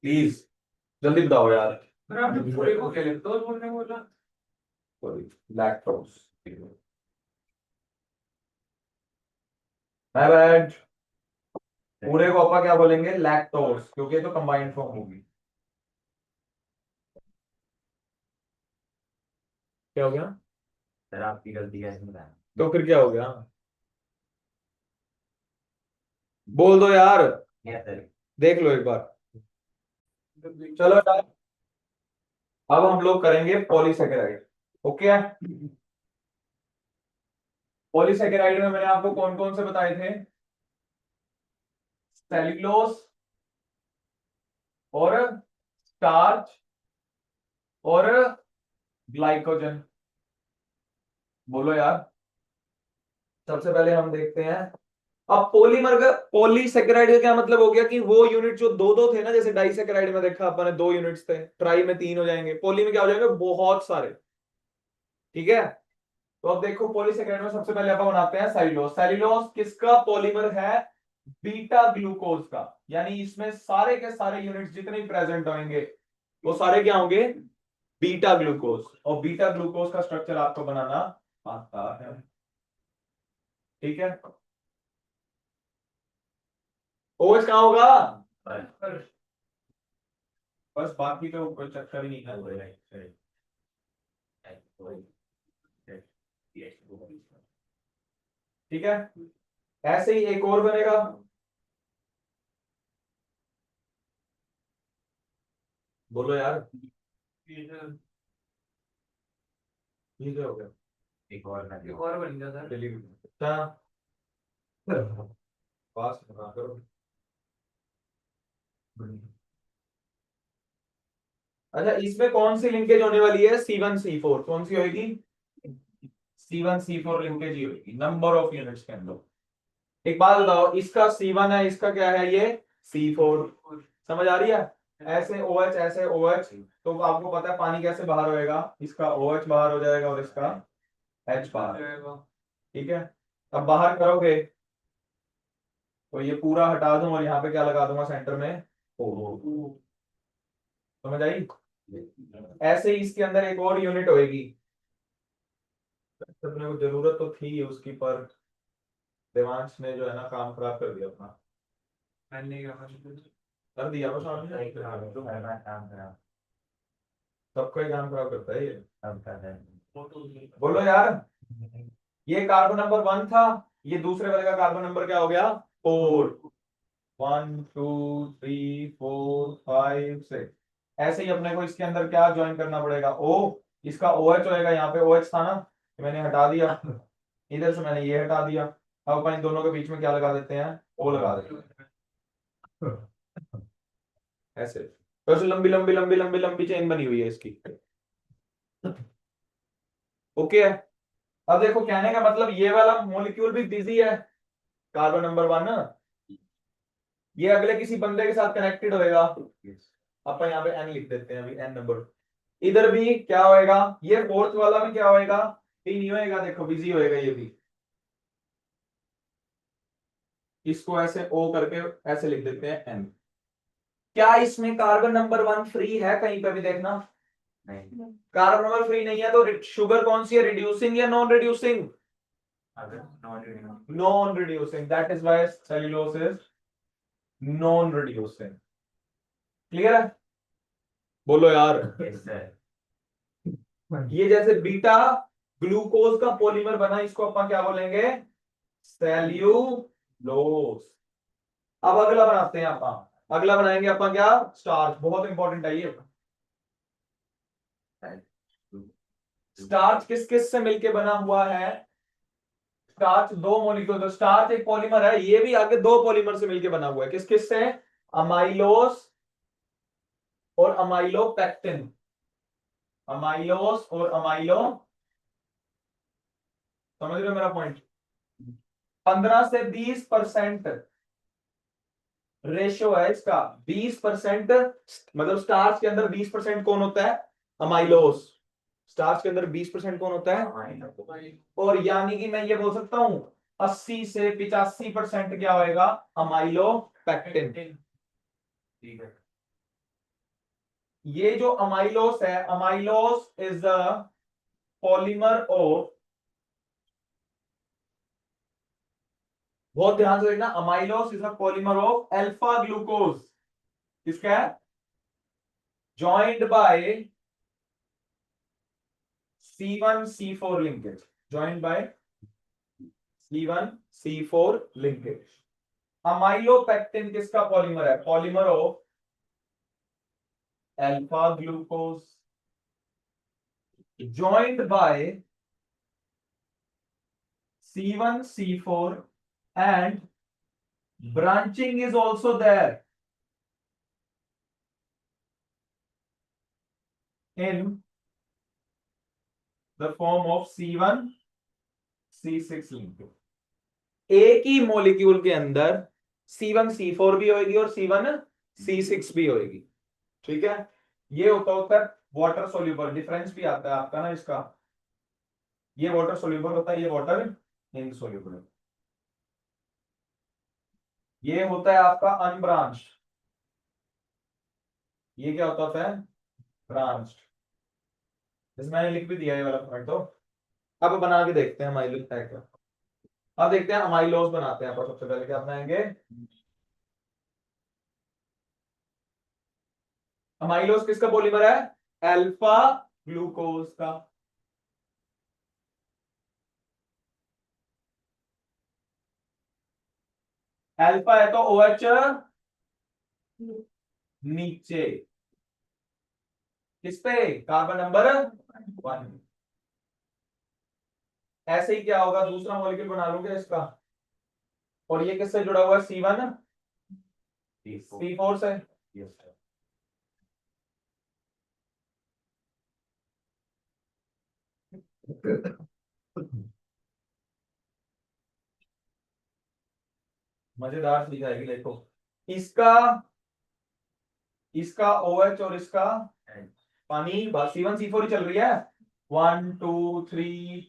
A: प्लीज जल्दी बताओ यार।
C: सर आपने पूरे को क्या लैक्टोज बोलने बोला?
A: Sorry, lactose. मैं बैड। पूरे को अपन क्या बोलेंगे, लैक्टोज, क्योंकि ये तो कंबाइंड फॉर्म होगी। क्या हो गया?
B: सर आपकी गलती है इसमें।
A: तो फिर क्या हो गया, बोल दो यार।
B: Yes sir.
A: देख लो एक बार। चलो यार, अब हम लोग करेंगे पॉलीसेकेराइड। ओके। पॉलीसेकेराइड में मैंने आपको कौन कौन से बताए थे, सेल्यूलोज और स्टार्च और ग्लाइकोजन। बोलो यार। सबसे पहले हम देखते हैं। अब पॉलीमर का, पॉलीसेकेराइड का क्या मतलब हो गया कि वो यूनिट जो दो दो थे ना, जैसे डाइसेकेराइड में देखा अपन ने 2 यूनिट्स थे, ट्राई में 3 हो जाएंगे, पॉली में क्या हो जाएंगे, बहुत सारे। ठीक है। तो अब देखो पॉलीसेकेराइड में सबसे पहले अपन बनाते हैं सेल्यूलोज। सेल्यूलोज किसका पॉलीमर है, बीटा ग्लूकोज का। यानी इसमें सारे के सारे यूनिट्स जितने प्रेजेंट होंगे वो सारे क्या होंगे, बीटा ग्लूकोज। और बीटा ग्लूकोज का स्ट्रक्चर आपको बनाना आता है। ठीक है। ओएच कहां होगा, बस, बाकी तो कोई चक्कर ही नहीं है। ठीक है। ऐसे ही एक और बनेगा, बोलो यार। ये क्या हो गया,
B: एक और ना
C: एक और बन गया सर।
A: चलिए। अच्छा, पास बना करो। अच्छा, इसमें कौन सी लिंकेज होने वाली है, C1 C4, कौन सी होगी, C1 C4 लिंकेज ही होगी नंबर ऑफ यूनिट्स के अंदर। एक बात बताओ, इसका C1 है, इसका क्या है, ये C4। समझ आ रही है? ऐसे OH, ऐसे OH। तो आपको पता है पानी कैसे बाहर होएगा, इसका OH बाहर हो जाएगा और इसका H बाहर। ठीक है। अब बाहर करोगे तो ये पूरा हटा दूं और यहाँ पे क्या लगा दूंगा सेंटर में, O। समझ आई? ऐसे ही इसके अंदर एक और यूनिट होएगी, अपने को जरूरत तो थी उसकी, पर देवांश ने जो है ना काम खराब कर दिया अपना।
C: मैंने क्या
A: कर दिया बस आपने,
B: काम करा।
A: सबका ही काम खराब करता है ये।
B: अब कर रहे हैं।
A: बोलो यार। ये कार्बन नंबर 1 था, ये दूसरे वाले का कार्बन नंबर क्या हो गया, 4। 1 2 3 4 5 6। ऐसे ही अपने को इसके अंदर क्या ज्वाइन करना पड़ेगा, O। इसका OH होएगा, यहाँ पे OH था ना, तो मैंने हटा दिया, इधर से मैंने ये हटा दिया। अब अपन इन दोनों के बीच में क्या लगा देते हैं, O लगा देते हैं। ऐसे तो ऐसे लंबी लंबी लंबी लंबी लंबी चेन बनी हुई है इसकी। ओके है। अब देखो कहने का मतलब ये वाला मॉलिक्यूल भी बिजी है, कार्बन नंबर 1 ना, ये अगले किसी बंदे के साथ कनेक्टेड होएगा। अपन यहाँ पे N लिख देते हैं अभी, N नंबर। इधर भी क्या होएगा, ये फोर्थ वाला में क्या होएगा, टी नहीं होएगा, देखो बिजी होएगा ये भी। इसको ऐसे ओ करके ऐसे लिख देते हैं एन। क्या इसमें कार्बन नंबर 1 फ्री है, कहीं पे भी देखना।
B: नहीं,
A: कार्बन नंबर फ्री नहीं है, तो शुगर कौन सी है, रिड्यूसिंग या नॉन रिड्यूसिंग,
B: अगर non
A: non reducing, that is why cellulose is non reducing. Clear है, बोलो यार।
B: Yes sir.
A: ये जैसे बीटा ग्लूकोज का पॉलीमर बना, इसको अपन क्या बोलेंगे, सेल्यूलोज। अब अगला बनाते हैं अपन, अगला बनाएंगे अपन क्या, स्टार्च, बहुत इंपॉर्टेंट है ये। स्टार्च किस किस से मिलके बना हुआ है, स्टार्च दो मॉलिक्यूल, तो स्टार्च एक पॉलीमर है, ये भी आगे दो पॉलीमर से मिलके बना हुआ है, किस किस से, अमाइलोस और अमाइलोपेक्टिन, अमाइलोस और अमाइलो, समझ रहे हो मेरा पॉइंट। 15 से 20% रेशियो है इसका, 20%, मतलब स्टार्च के अंदर 20% कौन होता है, अमाइलोस, स्टार्च के अंदर 20% कौन होता है, और यानी कि मैं ये बोल सकता हूं 80 से 85% क्या होएगा, अमाइलोपेक्टिन।
B: ठीक है।
A: ये जो अमाइलोस है, amylose is the polymer of, बहुत ध्यान से देखना, amylose is the polymer of alpha glucose, किसका है, joined by C1C4 linkage, joined by C1C4 linkage। Amylopectin किसका पॉलीमर है, polymer of alpha glucose, joined by C1C4 and branching is also there in the form of C1C6 linkage। एक ही मॉलिक्यूल के अंदर C1C4 भी होगी और C1C6 भी होगी, ठीक है। ये होता है वाटर सोल्यूबल, डिफरेंस भी आता है आपका ना इसका, ये वाटर सोल्यूबल होता है, ये वाटर इनसोल्यूबल है। ये होता है आपका अनब्रांच्ड, ये क्या होता है, ब्रांच्ड। इसमें मैंने लिख भी दिया ये वाला पॉइंट, तो अब बना के देखते हैं अमाइलोज है क्या। अब देखते हैं अमाइलोज बनाते हैं, सबसे पहले क्या बनाएंगे, अमाइलोज किसका पॉलीमर है, अल्फा ग्लूकोज का। अल्फा है तो OH नीचे, किस पे, कार्बन नंबर 1। ऐसे ही क्या होगा, दूसरा मॉलिक्यूल बना लूंगा इसका, और ये किससे जुड़ा हुआ है, C4 से।
B: Yes sir.
A: मजेदार चीज आएगी, देखो इसका, इसका OH और इसका पानी, C1C4 ही चल रही है, 1 2 3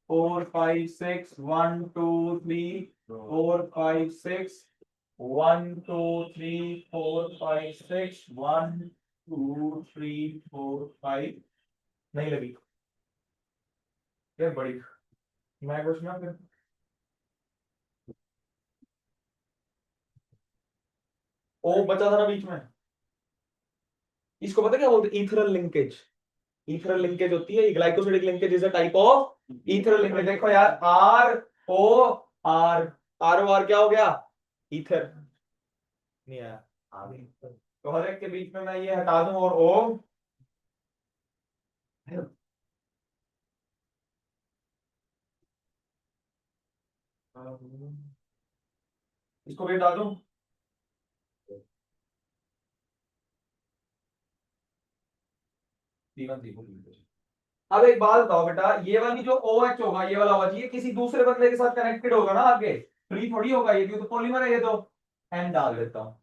A: 4 5 6, 1 2 3 4 5 6, 1 2 3 4 5 6, 1 2 3 4 5, नहीं लगी ये बड़ी, मैं कुछ ना फिर, ओ बचा था ना बीच में, इसको पता क्या बोलते हैं, ईथरल लिंकेज। ईथरल लिंकेज होती है, glycosidic linkage is a type of ethereal linkage. देखो यार, ROR, ROR क्या हो गया, ईथर, नहीं आया, तो हर एक के बीच में मैं ये हटा दूं और O, इसको भी हटा दूं, अब एक बात बताओ बेटा, ये वाली जो OH होगा, ये वाला OH, ये किसी दूसरे बंदे के साथ कनेक्टेड होगा ना आगे, फ्री थोड़ी होगा ये, तो पॉलीमर है ये, तो N डाल देता हूं,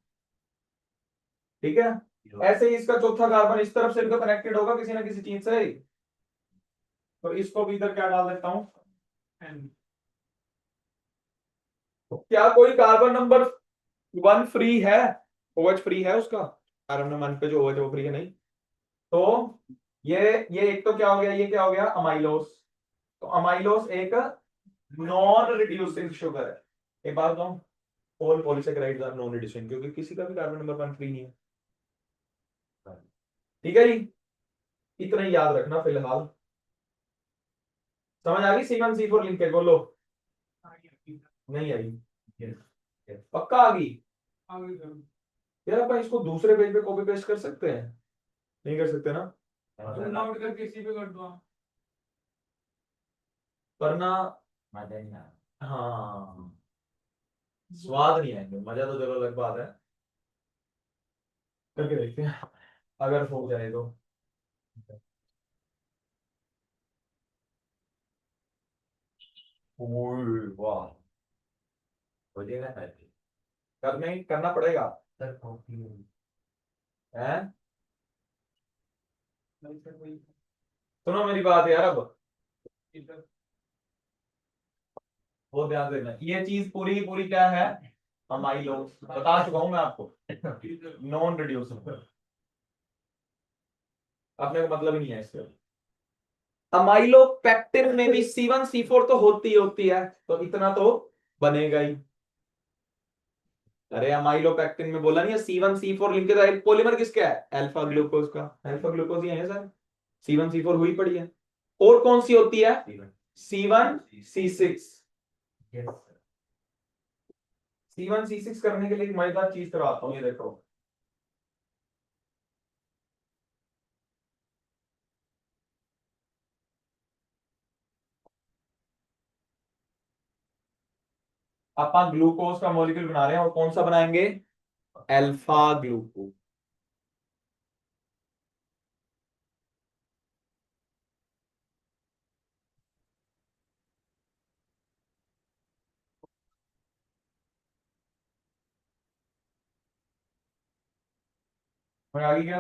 A: ठीक है। ऐसे ही इसका चौथा कार्बन इस तरफ से भी तो कनेक्टेड होगा किसी ना किसी चीज से, तो इसको भी इधर क्या डाल देता हूं,
C: N
A: क्या कोई कार्बन नंबर 1 फ्री है, OH फ्री है उसका, कार्बन नंबर 1 पे जो OH वो फ्री है नहीं, तो ये एक तो क्या हो गया, ये क्या हो गया अमाइलोस, तो अमाइलोस एक नॉन रिड्यूसिंग शुगर है। एक बात बताऊं, all polysaccharides are non reducing, क्योंकि किसी का भी कार्बन नंबर 1 फ्री नहीं है। ठीक है जी, इतना ही याद रखना फिलहाल। समझ आ गई C1C4 लिंकेज, बोलो। नहीं आई? पक्का आ गई?
C: आगे करो।
A: यार अपन इसको दूसरे पेज पे कॉपी पेस्ट कर सकते हैं? नहीं कर सकते ना?
C: तुम आउट करके इसी पे कर दो।
A: वरना
B: मजा नहीं आया।
A: हाँ स्वाद नहीं आएंगे, मजा तो चलो अलग बात है, करके देखते हैं अगर हो जाए तो। ओए वाह,
B: हो जाएगा सर।
A: करना पड़ेगा
B: सर कॉफी
A: है।
C: नहीं सर वही
A: सुनो मेरी बात यार, अब
C: इधर
A: वो ध्यान देना, ये चीज पूरी की पूरी क्या है, अमाइलोस, बता चुका हूं मैं आपको,
C: इधर
A: नॉन रिड्यूसिबल, अपने को मतलब ही नहीं है इससे। अमाइलोपेक्टिन में भी C1C4 तो होती है, तो इतना तो बनेगा ही। अरे अमाइलोपेक्टिन में बोला नहीं है C1C4 लिंकेज, एक पॉलीमर किसका है, अल्फा ग्लूकोज का, अल्फा ग्लूकोज ही है सर, C1C4 हुई पड़ी है। और कौन सी होती है, C1C6।
B: यस
A: C1C6 करने के लिए एक मजेदार चीज करवाता हूँ, ये देखो। अपन ग्लूकोज का मॉलिक्यूल बना रहे हैं, और कौन सा बनाएंगे, अल्फा ग्लूकोज। आ गई क्या,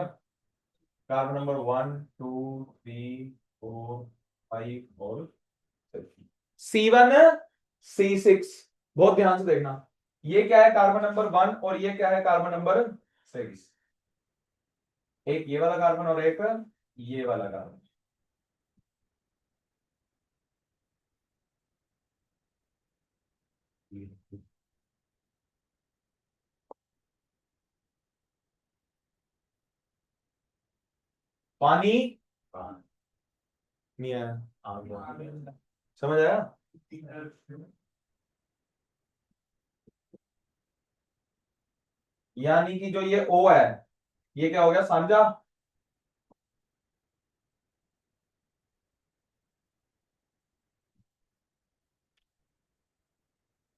A: कार्बन नंबर 1 2 3 4 5 और C1C6, बहुत ध्यान से देखना, ये क्या है कार्बन नंबर 1 और ये क्या है कार्बन नंबर 6, एक ये वाला कार्बन और एक ये वाला कार्बन। पानी नहीं आया,
B: आ गया।
A: समझ आया। यानी कि जो ये O है, ये क्या हो गया सांझा,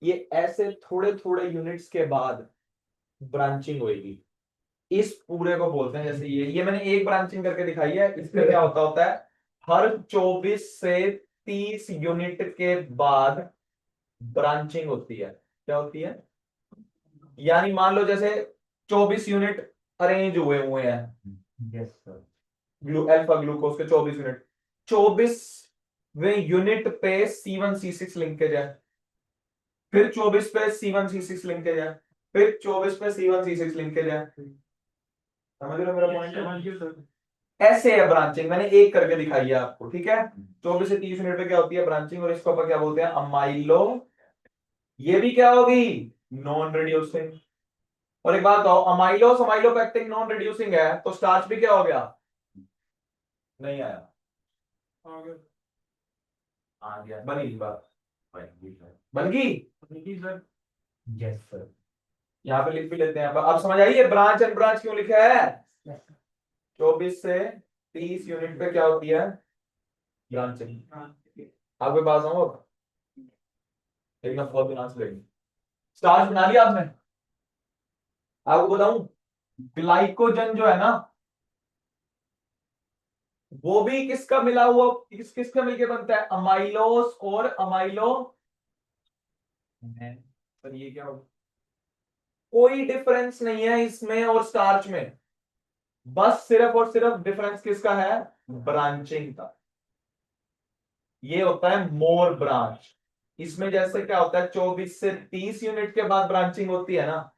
A: ये ऐसे थोड़े थोड़े यूनिट्स के बाद ब्रांचिंग होगी, इस पूरे को बोलते हैं, जैसे ये मैंने एक ब्रांचिंग करके दिखाई है, इसमें क्या होता है, हर 24 से 30 यूनिट के बाद ब्रांचिंग होती है। क्या होती है, यानी मान लो जैसे 24 यूनिट अरेंज हुए हुए हैं,
B: यस सर।
A: अल्फा ग्लूकोज के 24 यूनिट, 24वें यूनिट पे C1C6 लिंकेज है, फिर 24 पे C1C6 लिंकेज है, फिर 24 पे C1C6 लिंकेज है। समझ रहे हो मेरा पॉइंट, ऐसे है ब्रांचिंग, मैंने एक करके दिखाई है आपको, ठीक है। 24 से 30 मिनट पे क्या होती है ब्रांचिंग, और इसको अपन क्या बोलते हैं, अमाइलो, ये भी क्या होगी, नॉन रिड्यूसिंग। और एक बात बताओ, अमाइलोस अमाइलोपेक्टिन नॉन रिड्यूसिंग है, तो स्टार्च भी क्या हो गया, नहीं आया,
C: आगे
B: आ गया।
A: बनी बात,
B: सर।
A: बन गई।
C: Sir
B: yes sir.
A: यहाँ पे लिख भी लेते हैं, अब समझ आइए ब्रांच एंड ब्रांच क्यों लिखा है, 24 से 30 यूनिट पे क्या होती है ब्रांचिंग। आपके पास आऊं अब, एक ना बहुत ध्यान से देखिए, स्टार्च बना लिया आपने, आपको बताऊं ग्लाइकोजन जो है ना, वो भी किसका मिला हुआ, किसका मिलके बनता है, अमाइलोस और अमाइलो, पर ये क्या होगा, कोई डिफरेंस नहीं है इसमें और स्टार्च में, बस सिर्फ और सिर्फ डिफरेंस किसका है? ब्रांचिंग का। ये होता है मोर ब्रांच। इसमें जैसे क्या होता है 24 से 30 यूनिट के बाद ब्रांचिंग होती है ना,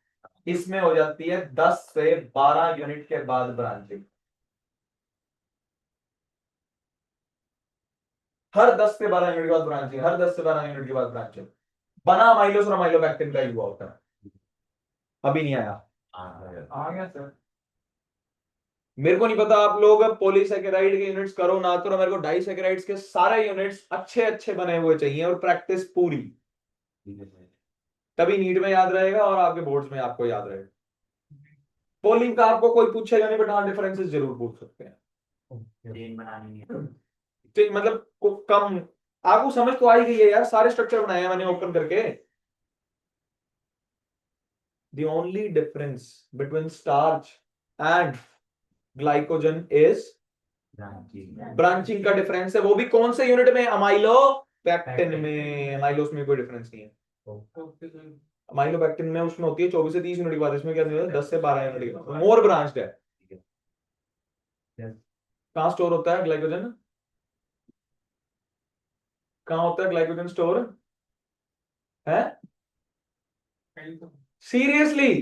A: इसमें हो जाती है 10 से 12 यूनिट के बाद ब्रांचिंग। हर 10 से 12 यूनिट के बाद ब्रांचिंग, हर 10 से 12 यूनिट के बाद ब्रांचिंग। बना अमाइलोस और अमाइलोपैक्टिन का ही हुआ होता है। अभी नहीं आया।
C: आ गया सर।
A: मेरे को नहीं पता आप लोग पॉलीसेकेराइड के यूनिट्स करो ना करो, मेरे को डाइसेकेराइड्स के सारे यूनिट्स अच्छे अच्छे बने हुए चाहिए और प्रैक्टिस पूरी, तभी नीट में याद रहेगा और आपके बोर्ड्स में आपको याद रहेगा। पोलिंग का आपको कोई पूछेगा नहीं, बट हाँ डिफरेंसेस जरूर पूछ सकते हैं।
B: चेन बनानी है।
A: तो मतलब कम आपको समझ तो आ ही गई है यार, सारे स्ट्रक्चर बनाए हैं मैंने ओपन करके। The only difference between starch and glycogen is branching का डिफरेंस है, वो भी कौन से यूनिट में? अमाइलोपैक्टिन में। अमाइलोस में कोई डिफरेंस नहीं है।
C: Okay sir.
A: अमाइलोपैक्टिन में उसमें होती है 24 से 30 यूनिट के बाद, इसमें क्या है 10 से 12 यूनिट के बाद। मोर ब्रांच्ड है। कहाँ स्टोर होता है ग्लाइकोजन? कहाँ होता है ग्लाइकोजन स्टोर है? सीरियसली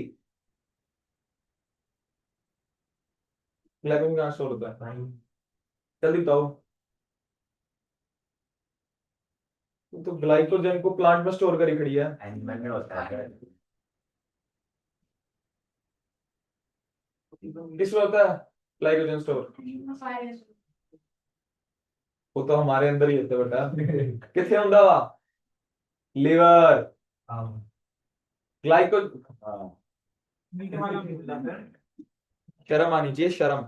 A: ग्लाइकोजन कहाँ स्टोर होता है? जल्दी बताओ। तो ग्लाइकोजन को प्लांट में स्टोर करी खड़ी है।
B: एनिमल में होता है।
A: किसमें होता है ग्लाइकोजन स्टोर? वो तो हमारे अंदर ही होता है बेटा। कितने होता वा? लिवर। ग्लाइको शर्म आनी चाहिए, शर्म।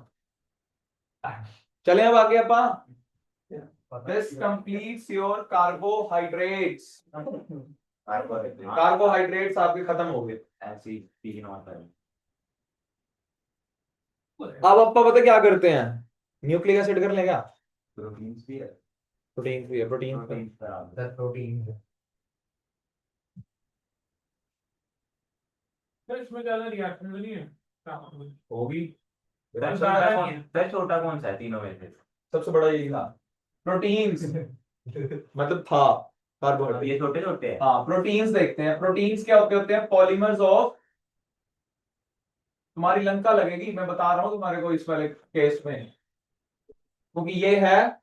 A: चले अब आगे अपा। This completes your carbohydrates. Carbohydrates आपके खत्म हो गए।
B: ऐसी तीन होता है।
A: अब अपा पता क्या करते हैं? न्यूक्लिक एसिड कर लेगा।
B: प्रोटीन्स भी है।
A: प्रोटीन भी है, प्रोटीन
B: प्रोटीन
C: सर इसमें ज्यादा रिएक्शन नहीं है।
A: होगी।
B: सर छोटा कौन सा है तीनों में से?
A: सबसे बड़ा यही था प्रोटीन्स। मतलब था कार्बोहाइड्रेट।
B: ये छोटे छोटे हैं।
A: हाँ प्रोटीन्स देखते हैं। प्रोटीन्स क्या होते हैं? पॉलीमर्स ऑफ, तुम्हारी लंका लगेगी मैं बता रहा हूं तुम्हारे को इस वाले केस में, क्योंकि ये है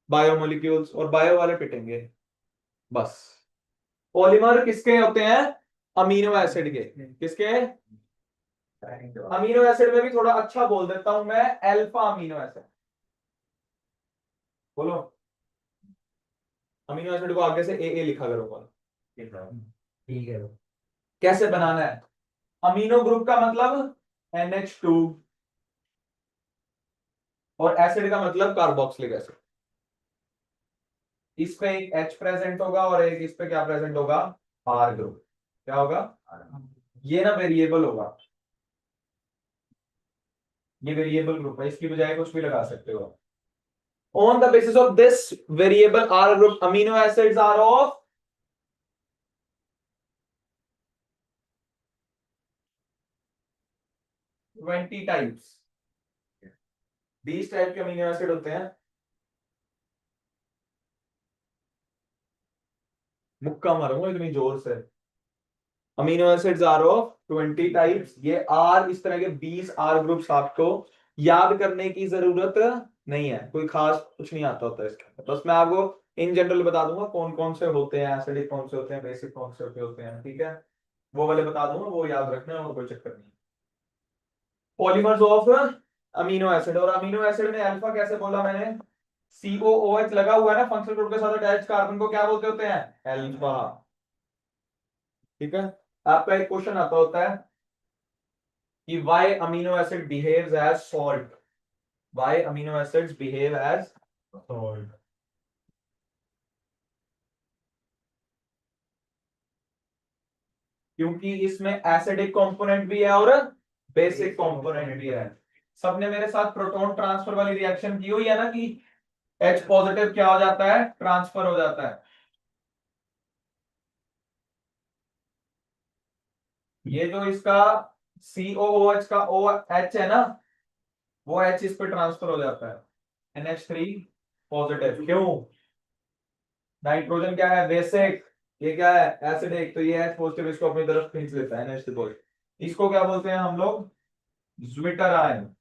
A: बायोमोलिक्यूल्स और बायो वाले पिटेंगे बस। पॉलीमर किसके होते हैं? अमीनो एसिड के। किसके? अमीनो एसिड में भी थोड़ा अच्छा बोल देता हूं मैं, अल्फा अमीनो एसिड। बोलो अमीनो एसिड को आगे से ए लिखा करो।
B: ठीक है।
A: कैसे बनाना है? अमीनो ग्रुप का मतलब NH2 और एसिड का मतलब कार्बोक्सिलिक एसिड। इस पे एक H प्रेजेंट होगा और एक इस पे क्या प्रेजेंट होगा? R group. क्या होगा? ये ना वेरिएबल होगा, ये वेरिएबल ग्रुप है, इसकी बजाय कुछ भी लगा सकते हो। On the basis of this variable R group, amino acids are of 20 types. 20 type के अमीनो एसिड होते हैं। मुक्का मारूंगा इतनी जोर से। Amino acids are of 20 types. ये आर इस तरह के 20 आर ग्रुप्स आपको याद करने की जरूरत नहीं है, कोई खास कुछ नहीं आता होता इसके अंदर। बस मैं आपको इन जनरल बता दूंगा कौन कौन से होते हैं, एसिडिक कौन से होते हैं, बेसिक कौन से होते हैं, ठीक है? वो वाले बता दूंगा, वो याद रखना है और कोई चक्कर नहीं। पॉलीमर्स ऑफ अमीनो एसिड, और अमीनो एसिड में अल्फा कैसे बोला मैंने? COOH लगा हुआ है ना फंक्शनल ग्रुप के साथ अटैच, कार्बन को क्या बोलते होते हैं? अल्फा। ठीक है। आपका एक क्वेश्चन आता होता है कि why amino acid behaves as salt? Why amino acids behave as salt? क्योंकि इसमें एसिडिक कंपोनेंट भी है और बेसिक कंपोनेंट भी है। सबने मेरे साथ प्रोटॉन ट्रांसफर वाली रिएक्शन की हुई है ना कि H पॉजिटिव क्या हो जाता है? ट्रांसफर हो जाता है। ये जो इसका COOH का OH है ना, वो H इस पे ट्रांसफर हो जाता है NH3 पॉजिटिव। क्यों? नाइट्रोजन क्या है? बेसिक। ये क्या है? एसिडिक। तो ये H पॉजिटिव इसको अपनी तरफ खींच लेता है NH3 पॉजिटिव। इसको क्या बोलते हैं हम लोग? Zwitter ion.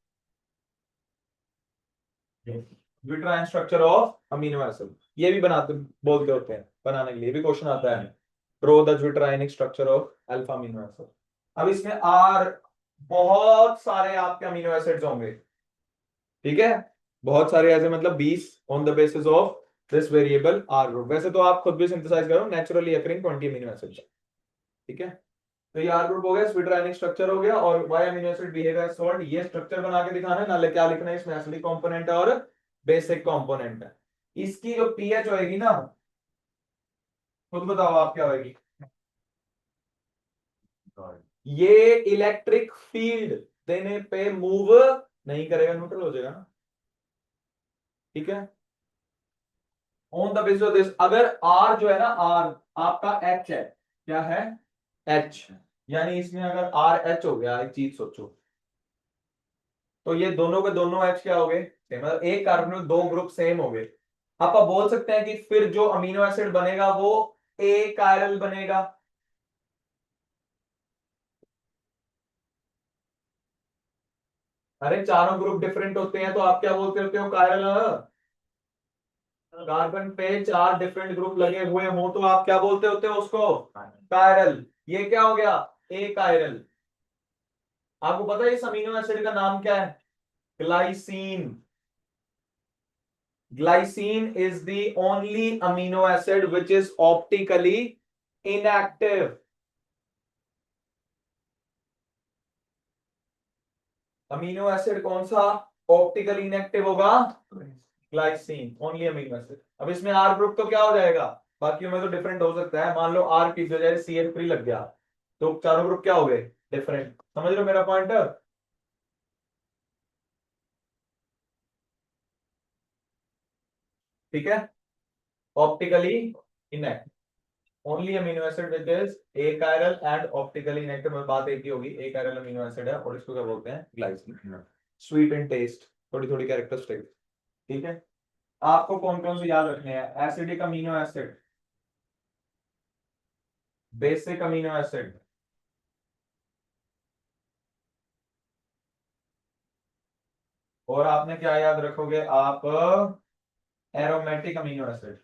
A: Zwitter ion structure of amino acid, ये भी बनाते बोलते होते हैं, बनाने के लिए भी क्वेश्चन आता है। Draw the zwitter ionic structure of alpha amino acid. अब इसमें आर बहुत सारे आपके अमीनो एसिड्स होंगे, ठीक है, बहुत सारे ऐसे, मतलब 20 on the basis of this variable R group. वैसे तो आप खुद भी सिंथेसाइज करो, नेचुरली अकरिंग 20 अमीनो एसिड्स, ठीक है। तो ये आर ग्रुप हो गया, ज्विटर आयनिक स्ट्रक्चर हो गया, और why amino acid behave as salt, ये स्ट्रक्चर बना के दिखाना है ना, क्या लिखना है इसमें? एसिडिक कंपोनेंट है और बेसिक कंपोनेंट है। इसकी जो पीएच होएगी ना, खुद बताओ आप क्या होएगी? ये इलेक्ट्रिक फील्ड देने पे मूव नहीं करेगा, न्यूट्रल हो जाएगा ना, ठीक है। On the basis of this, अगर आर जो है ना, आर आपका एच है, क्या है? एच। यानी इसमें अगर आर एच हो गया, एक चीज सोचो, तो ये दोनों के दोनों एच क्या हो गए? मतलब एक कार्बन में दो ग्रुप सेम हो गए। आप बोल सकते हैं कि फिर जो अमीनो एसिड बनेगा वो ए कायरल बनेगा। अरे चारों ग्रुप डिफरेंट होते हैं तो आप क्या बोलते होते हो? कायरल। कार्बन पे चार डिफरेंट ग्रुप लगे हुए हो तो आप क्या बोलते होते हो उसको? कायरल। ये क्या हो गया? ए कायरल। आपको पता है इस अमीनो एसिड का नाम क्या है? Glycine. Glycine is the only amino acid which is optically inactive. Amino acid कौन सा ऑप्टिकली इनएक्टिव होगा? Glycine, only amino acid. अब इसमें आर ग्रुप तो क्या हो जाएगा? बाकियों में तो डिफरेंट हो सकता है, मान लो आर की जगह CH3 लग गया, तो चारों ग्रुप क्या हो गए? डिफरेंट। समझ रहे हो मेरा पॉइंट? ठीक है, optically inactive, only amino acid which is achiral and optically inactive में बात एक ही होगी, अकायरल अमीनो एसिड है और इसको क्या बोलते हैं? ग्लाइसिन। स्वीट एंड टेस्ट, थोड़ी थोड़ी कैरेक्टरिस्टिक, ठीक है। आपको कौन कौन से याद रखने हैं? Acidic amino acid, basic amino acid, और आपने क्या याद रखोगे आप? Aromatic amino acid.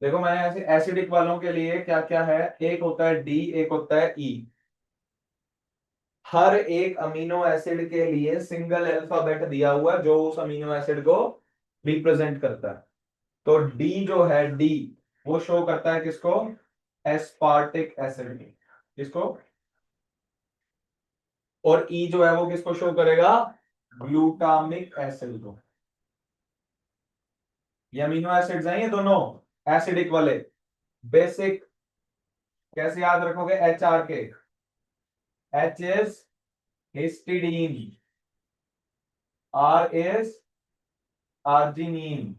A: देखो मैंने ऐसे एसिडिक वालों के लिए क्या क्या है, एक होता है डी, एक होता है ई। हर एक अमीनो एसिड के लिए सिंगल अल्फाबेट दिया हुआ है जो उस अमीनो एसिड को रिप्रेजेंट करता है। तो डी जो है, डी वो शो करता है किसको? Aspartic acid. किसको? और ई जो है वो किसको शो करेगा? ग्लूटामिक एसिड को। ये अमीनो एसिड्स हैं ये दोनों, एसिडिक वाले। बेसिक कैसे याद रखोगे? H R K. H is histidine, R is arginine,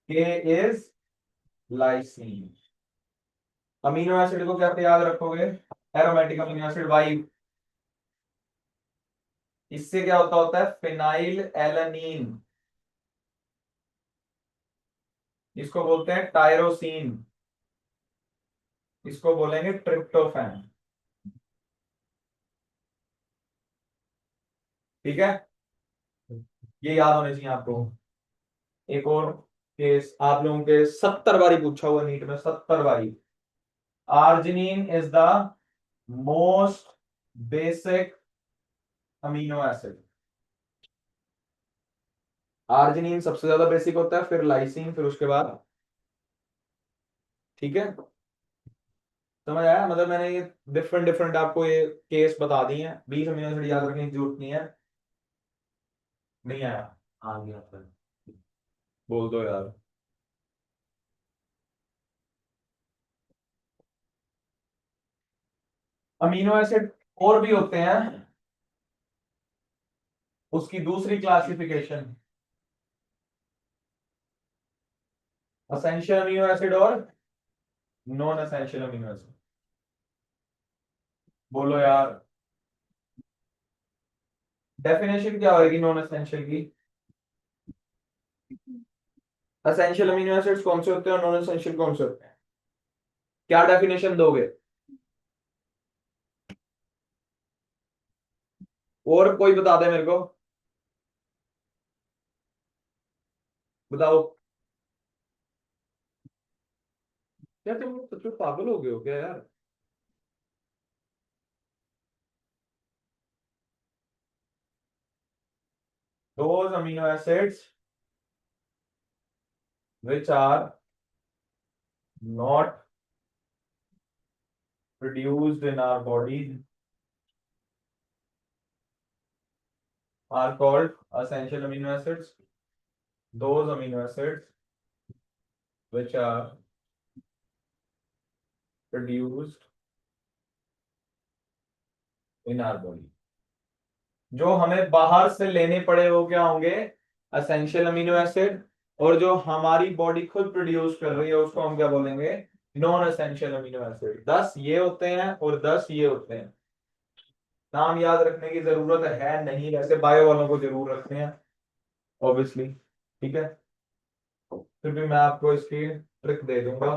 A: K is lysine. Amino acid को कैसे याद रखोगे? Aromatic amino acid, why. इससे क्या होता है? फिनाइल एलानीन, इसको बोलते हैं टायरोसिन, इसको बोलेंगे ट्रिप्टोफैन, ठीक है। ये याद होने चाहिए आपको। एक और केस आप लोगों के 70 बारी पूछा हुआ नीट में, 70 बारी। Arginine is the most basic amino acid. Arginine सबसे ज्यादा बेसिक होता है, फिर लाइसिन, फिर उसके बाद, ठीक है। समझ आया? मतलब मैंने ये डिफरेंट डिफरेंट आपको ये केस बता दिए हैं, 20 अमीनो एसिड याद रखने की जरूरत नहीं है। नहीं आया?
B: आ गया फिर।
A: बोल दो यार। अमीनो एसिड और भी होते हैं, उसकी दूसरी क्लासिफिकेशन, असेंशियल अमीनो एसिड और नॉन असेंशियल अमीनो एसिड। बोलो यार, डेफिनेशन क्या होगी नॉन एसेंशियल की? एसेंशियल अमीनो एसिड्स कौन से होते हैं और नॉन एसेंशियल कौन से होते हैं? क्या डेफिनेशन दोगे? और कोई बता दे मेरे को, बताओ। क्या तुम लोग सच में पागल हो गए हो क्या यार? Those amino acids which are not produced in our body are called essential amino acids. Those amino acids which are produced in our body, जो हमें बाहर से लेने पड़े वो क्या होंगे? Essential amino acid. और जो हमारी बॉडी खुद प्रोड्यूस कर रही है उसको हम क्या बोलेंगे? Non essential amino acid. 10 ये होते हैं और 10 ये होते हैं। नाम याद रखने की जरूरत है नहीं, वैसे बायो वालों को जरूर रखते हैं ऑब्वियसली, ठीक है। फिर भी मैं आपको इसकी ट्रिक दे दूंगा,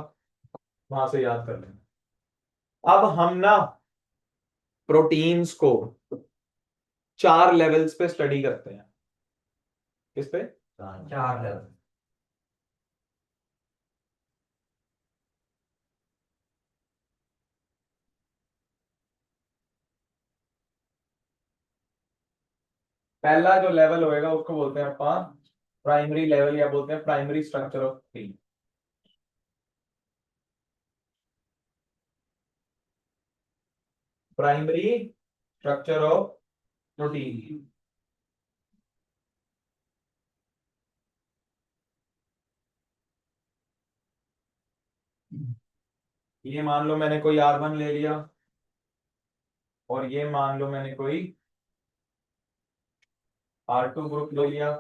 A: वहां से याद कर लेंगे। अब हम ना प्रोटीन्स को 4 लेवल्स पे स्टडी करते हैं। किस पे?
B: 4 लेवल।
A: पहला जो लेवल होएगा उसको बोलते हैं अपन प्राइमरी लेवल, या बोलते हैं primary structure of protein. Primary structure of protein. ये मान लो मैंने कोई R1 ले लिया और ये मान लो मैंने कोई R2 ग्रुप ले लिया,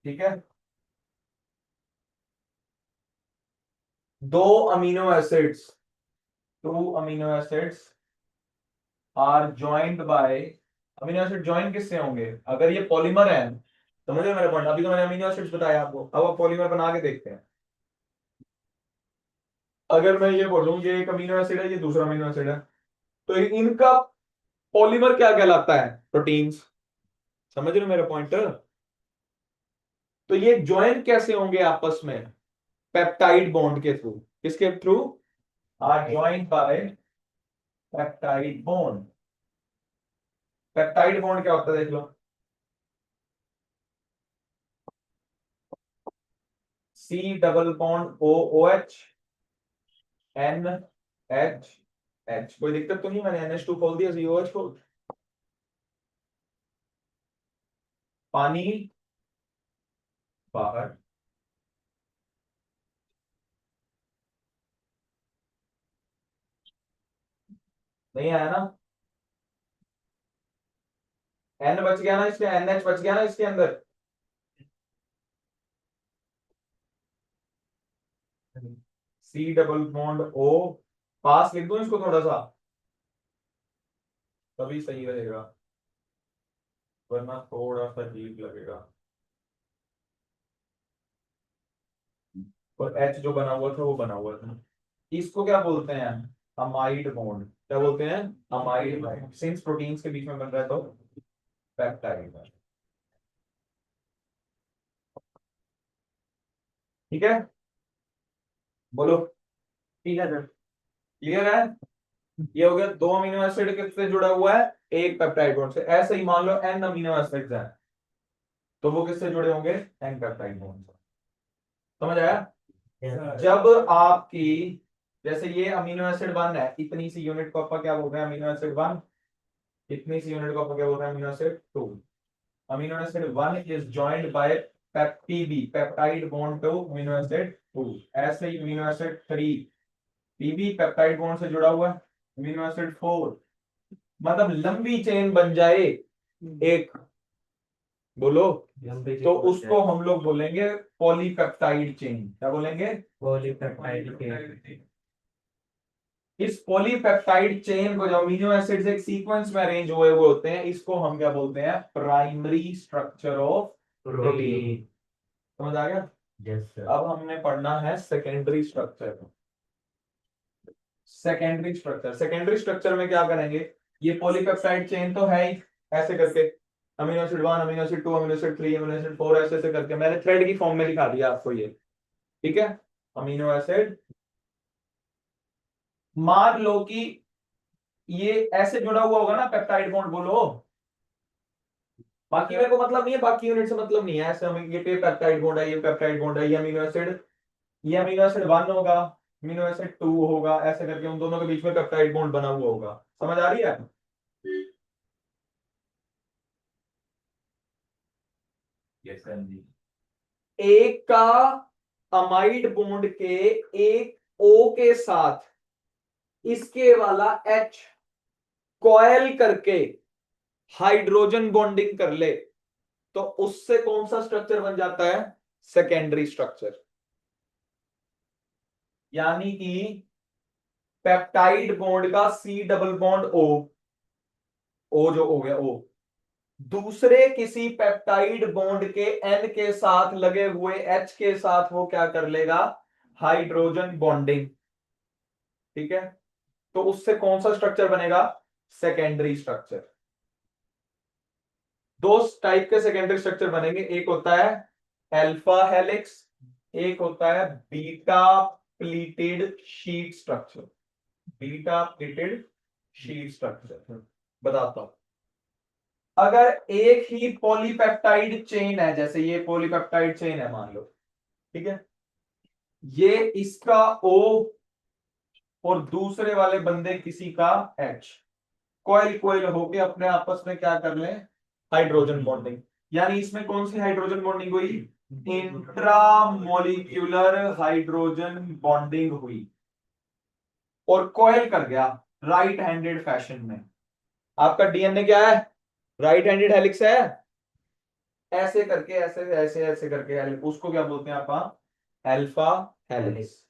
A: ठीक है। दो amino acids, 2 amino acids are joint by, amino acid join किससे होंगे? अगर ये पॉलीमर है, समझ रहे हो मेरा पॉइंट? अभी तो मैंने अमीनो एसिड्स बताया आपको, अब आप पॉलीमर बना के देखते हैं। अगर मैं ये बोलूं ये एक अमीनो एसिड है, ये दूसरा अमीनो एसिड है, तो इनका पॉलीमर क्या कहलाता है? प्रोटीन्स। समझ रहे हो मेरा पॉइंट? तो ये ज्वाइन कैसे होंगे आपस में? पेप्टाइड बॉन्ड के थ्रू। किसके थ्रू? Are joint by peptide bond. Peptide bond क्या होता है देख लो। C double bond O O H N H H. कोई दिक्कत तो नहीं? मैंने NH2 खोल दिया, COH खोल। पानी बाहर, नहीं आया ना? N बच गया ना इसके, NH बच गया ना इसके अंदर। सी डबल बॉन्ड O, पास लिख दो इसको थोड़ा सा, तभी सही रहेगा, वरना थोड़ा सा अजीब लगेगा। और H जो बना हुआ था वो बना हुआ था, इसको क्या बोलते हैं? Amide bond. क्या बोलते हैं? Amide bond. सिंस प्रोटीन्स के बीच में बन रहा है तो पेप्टाइड। ठीक है, बोलो।
B: ठीक है सर।
A: क्लियर है? ये हो गया 2 अमीनो एसिड किससे जुड़ा हुआ है? एक पेप्टाइड बॉन्ड से। ऐसे ही मान लो N अमीनो एसिड्स हैं, तो वो किससे जुड़े होंगे? N पेप्टाइड बॉन्ड से। समझ आया? जब आपकी, जैसे ये अमीनो एसिड 1 है, इतनी सी यूनिट को अपन क्या बोलते हैं? Amino acid 1। इतनी सी यूनिट को अपन क्या बोलते हैं? Amino acid 2। Amino acid 1 is joined by PB, peptide bond to amino acid 2। ऐसे ही amino acid 3 PB peptide bond से जुड़ा हुआ है। अमीनो एसिड 4, मतलब लंबी चेन बन जाए एक, बोलो, तो उसको हम लोग बोलेंगे पॉलीपेप्टाइड चेन। क्या बोलेंगे?
B: पॉलीपेप्टाइड के।
A: इस पॉलीपेप्टाइड चेन को, जो अमीनो एसिड्स एक सीक्वेंस में अरेंज हुए हुए होते हैं, इसको हम क्या बोलते हैं? Primary structure of protein. समझ आ गया?
B: Yes sir.
A: अब हमने पढ़ना है secondary structure. Secondary structure, secondary structure में क्या करेंगे? ये पॉलीपेप्टाइड चेन तो है ही, ऐसे करके amino acid 1, amino acid 2, amino acid 3, amino acid 4, ऐसे ऐसे करके मैंने थ्रेड की फॉर्म में दिखा दिया आपको ये, ठीक है? अमीनो एसिड, मान लो कि ये ऐसे जुड़ा हुआ होगा ना पेप्टाइड बॉन्ड, बोलो। बाकी मेरे को मतलब नहीं है, बाकी यूनिट से मतलब नहीं है, ऐसे हम ये पेप्टाइड बॉन्ड है, ये पेप्टाइड बॉन्ड है, ये अमीनो एसिड, ये अमीनो एसिड 1 होगा, अमीनो एसिड 2 होगा, ऐसे करके उन दोनों के बीच में पेप्टाइड बॉन्ड बना हुआ होगा। समझ आ रही है?
B: यस सर जी।
A: एक का अमाइड बॉन्ड के एक ओ के साथ इसके वाला एच कॉयल करके हाइड्रोजन बॉन्डिंग कर ले, तो उससे कौन सा स्ट्रक्चर बन जाता है? Secondary structure. यानी कि पेप्टाइड बॉन्ड का सी डबल बॉन्ड ओ जो हो गया ओ, दूसरे किसी पेप्टाइड बॉन्ड के एन के साथ लगे हुए एच के साथ वो क्या कर लेगा? Hydrogen bonding. ठीक है, तो उससे कौन सा स्ट्रक्चर बनेगा? Secondary structure. दो टाइप के सेकेंडरी स्ट्रक्चर बनेंगे, एक होता है अल्फा हेलिक्स, एक होता है beta pleated sheet structure. Beta pleated sheet structure बताता हूं। अगर एक ही पॉलीपेप्टाइड चेन है, जैसे ये पॉलीपेप्टाइड चेन है मान लो, ठीक है, ये इसका ओ और दूसरे वाले बंदे किसी का एच कोयल कोयल होके अपने आपस में क्या कर ले? Hydrogen bonding. यानी इसमें कौन सी हाइड्रोजन बॉन्डिंग हुई? इंट्रामोलिक्यूलर हाइड्रोजन बॉन्डिंग हुई और कोयल कर गया राइट हैंडेड फैशन में। आपका डीएनए क्या है? राइट हैंडेड हेलिक्स है, ऐसे करके ऐसे ऐसे ऐसे करके उसको क्या बोलते हैं आप? Alpha helix.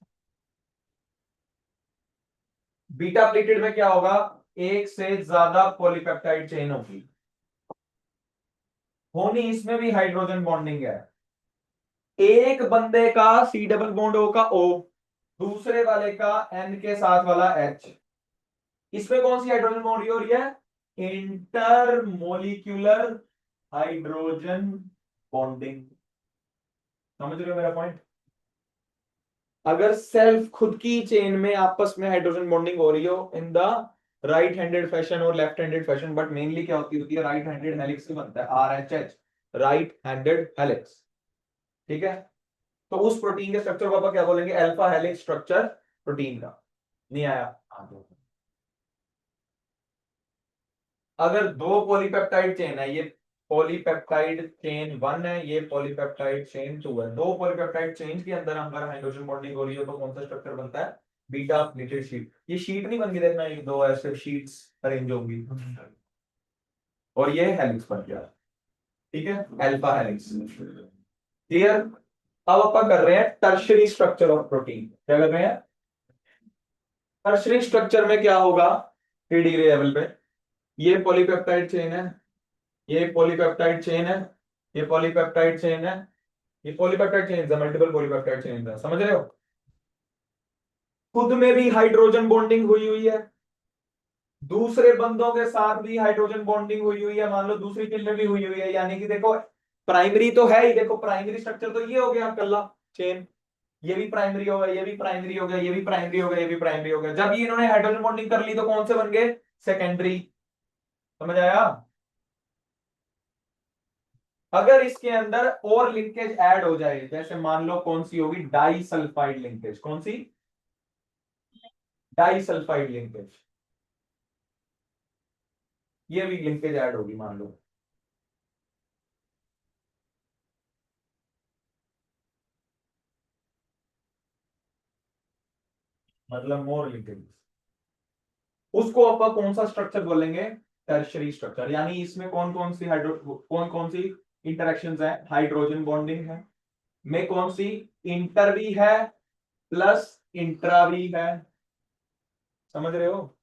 A: बीटा प्लेटेड में क्या होगा? एक से ज्यादा पॉलीपेप्टाइड चेन होगी, होनी इसमें भी हाइड्रोजन बॉन्डिंग है। एक बंदे का सी डबल बॉन्ड ओ का ओ, दूसरे वाले का एन के साथ वाला एच, इसमें कौन सी हाइड्रोजन बॉन्ड हो रही है? Intermolecular hydrogen bonding. समझ रहे हो मेरा पॉइंट? अगर सेल्फ खुद की चेन में आपस में हाइड्रोजन बॉन्डिंग हो रही हो in the right handed fashion और left handed fashion, but mainly क्या होती है? राइट हैंडेड हेलिक्स से बनता है, RHH, राइट हैंडेड हेलिक्स। ठीक है, तो उस प्रोटीन के स्ट्रक्चर को आप क्या बोलेंगे? अल्फा हेलिक्स स्ट्रक्चर प्रोटीन का। नहीं आया? अगर दो पॉलीपेप्टाइड चेन है, ये पॉलीपेप्टाइड चेन 1 है, ये पॉलीपेप्टाइड चेन 2 है, दो पॉलीपेप्टाइड चेन के अंदर हमारा हाइड्रोजन बॉन्डिंग हो रही है, तो कौन सा स्ट्रक्चर बनता है? Beta pleated sheet. ये शीट नहीं बन गई, देखना एक दो ऐसे शीट्स अरेंज होंगी और ये हेलिक्स बन गया। ठीक है, अल्फा हेलिक्स। क्लियर? अब अपन कर रहे हैं टर्शरी स्ट्रक्चर ऑफ प्रोटीन। क्या कर रहे हैं? टर्शरी स्ट्रक्चर में क्या होगा? 3 डिग्री लेवल पे ये पॉलीपेप्टाइड चेन है, ये पॉलीपेप्टाइड चेन है, ये पॉलीपेप्टाइड चेन है, ये पॉलीपेप्टाइड चेन है, मल्टीपल पॉलीपेप्टाइड चेन है। समझ रहे हो? खुद में भी हाइड्रोजन बॉन्डिंग हुई हुई है, दूसरे बंदों के साथ भी हाइड्रोजन बॉन्डिंग हुई हुई है, मान लो दूसरी चेन में भी हुई हुई है। यानी कि देखो प्राइमरी तो है ही, देखो प्राइमरी स्ट्रक्चर तो ये हो गया कल्ला चेन, ये भी प्राइमरी हो गया, ये भी प्राइमरी हो गया, ये भी प्राइमरी हो गया, ये भी प्राइमरी हो गया। जब ये इन्होंने हाइड्रोजन बॉन्डिंग कर ली तो कौन से बन गए? सेकेंडरी। समझ आया? अगर इसके अंदर और लिंकेज ऐड हो जाए, जैसे मान लो कौन सी होगी? Disulphide linkage. कौन सी? डाई सल्फाइड लिंकेज, ये भी लिंकेज ऐड होगी मान लो, मतलब मोर लिंकेज, उसको अपन कौन सा स्ट्रक्चर बोलेंगे? Tertiary structure. यानी इसमें कौन कौन सी कौन कौन सी इंटरेक्शंस है? हाइड्रोजन बॉन्डिंग है, में कौन सी? इंटर भी है प्लस इंट्रा भी है, समझ रहे हो?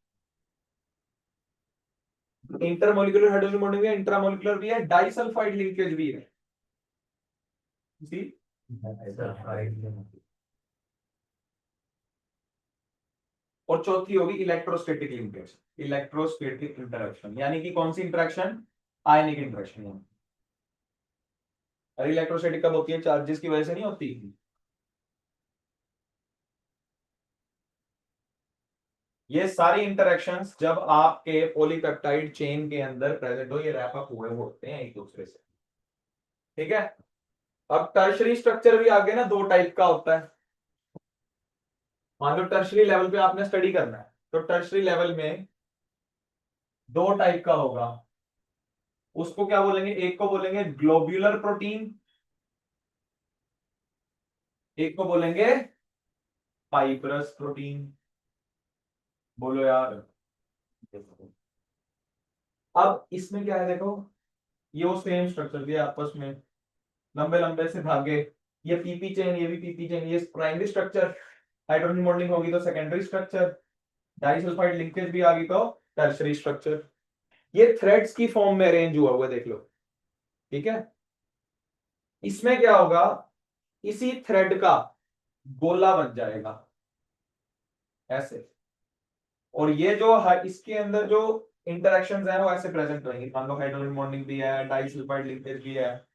A: इंटरमोलिकुलर हाइड्रोजन बॉन्डिंग भी है, इंट्रामोलिकुलर भी है, डाइसल्फाइड लिंकेज भी है। जी, और चौथी होगी इलेक्ट्रोस्टैटिक लिंकेज, इलेक्ट्रोस्टैटिक इंटरेक्शन, यानी कि कौन सी इंटरेक्शन? आयनिक इंटरेक्शन। अरे इलेक्ट्रोस्टैटिक कब होती है? चार्जेस की वजह से नहीं होती। ये सारी इंटरेक्शंस जब आपके पॉलीपेप्टाइड चेन के अंदर प्रेजेंट हो, ये रैप अप हुए होते हैं एक दूसरे से। ठीक है। अब टर्शरी स्ट्रक्चर भी आगे ना दो टाइप का होता है। मान लो टर्शरी लेवल पे आपने स्टडी करना है, तो टर्शरी लेवल में दो टाइप का होगा। उसको क्या बोलेंगे? एक को बोलेंगे ग्लोब्यूलर प्रोटीन, एक को बोलेंगे फाइब्रस प्रोटीन। बोलो यार। अब इसमें क्या है देखो, ये वो सेम स्ट्रक्चर दिया आपस में, लंबे लंबे से धागे, ये पीपी चेन, ये भी पीपी चेन, ये प्राइमरी स्ट्रक्चर, हाइड्रोजन बॉन्डिंग होगी तो सेकेंडरी स्ट्रक्चर, डाइसल्फाइड लिंकेज भी आ गई तो टर्शरी स्ट्रक्चर। ये थ्रेड्स की फॉर्म में अरेंज हुआ हुआ देख लो। ठीक है। इसमें क्या होगा, इसी थ्रेड का गोला बन जाएगा ऐसे, और ये जो इसके अंदर जो इंटरेक्शंस है वो ऐसे प्रेजेंट रहेंगी। मान लो हाइड्रोजन बॉन्डिंग भी है, डाइसल्फाइड लिंकेज भी है।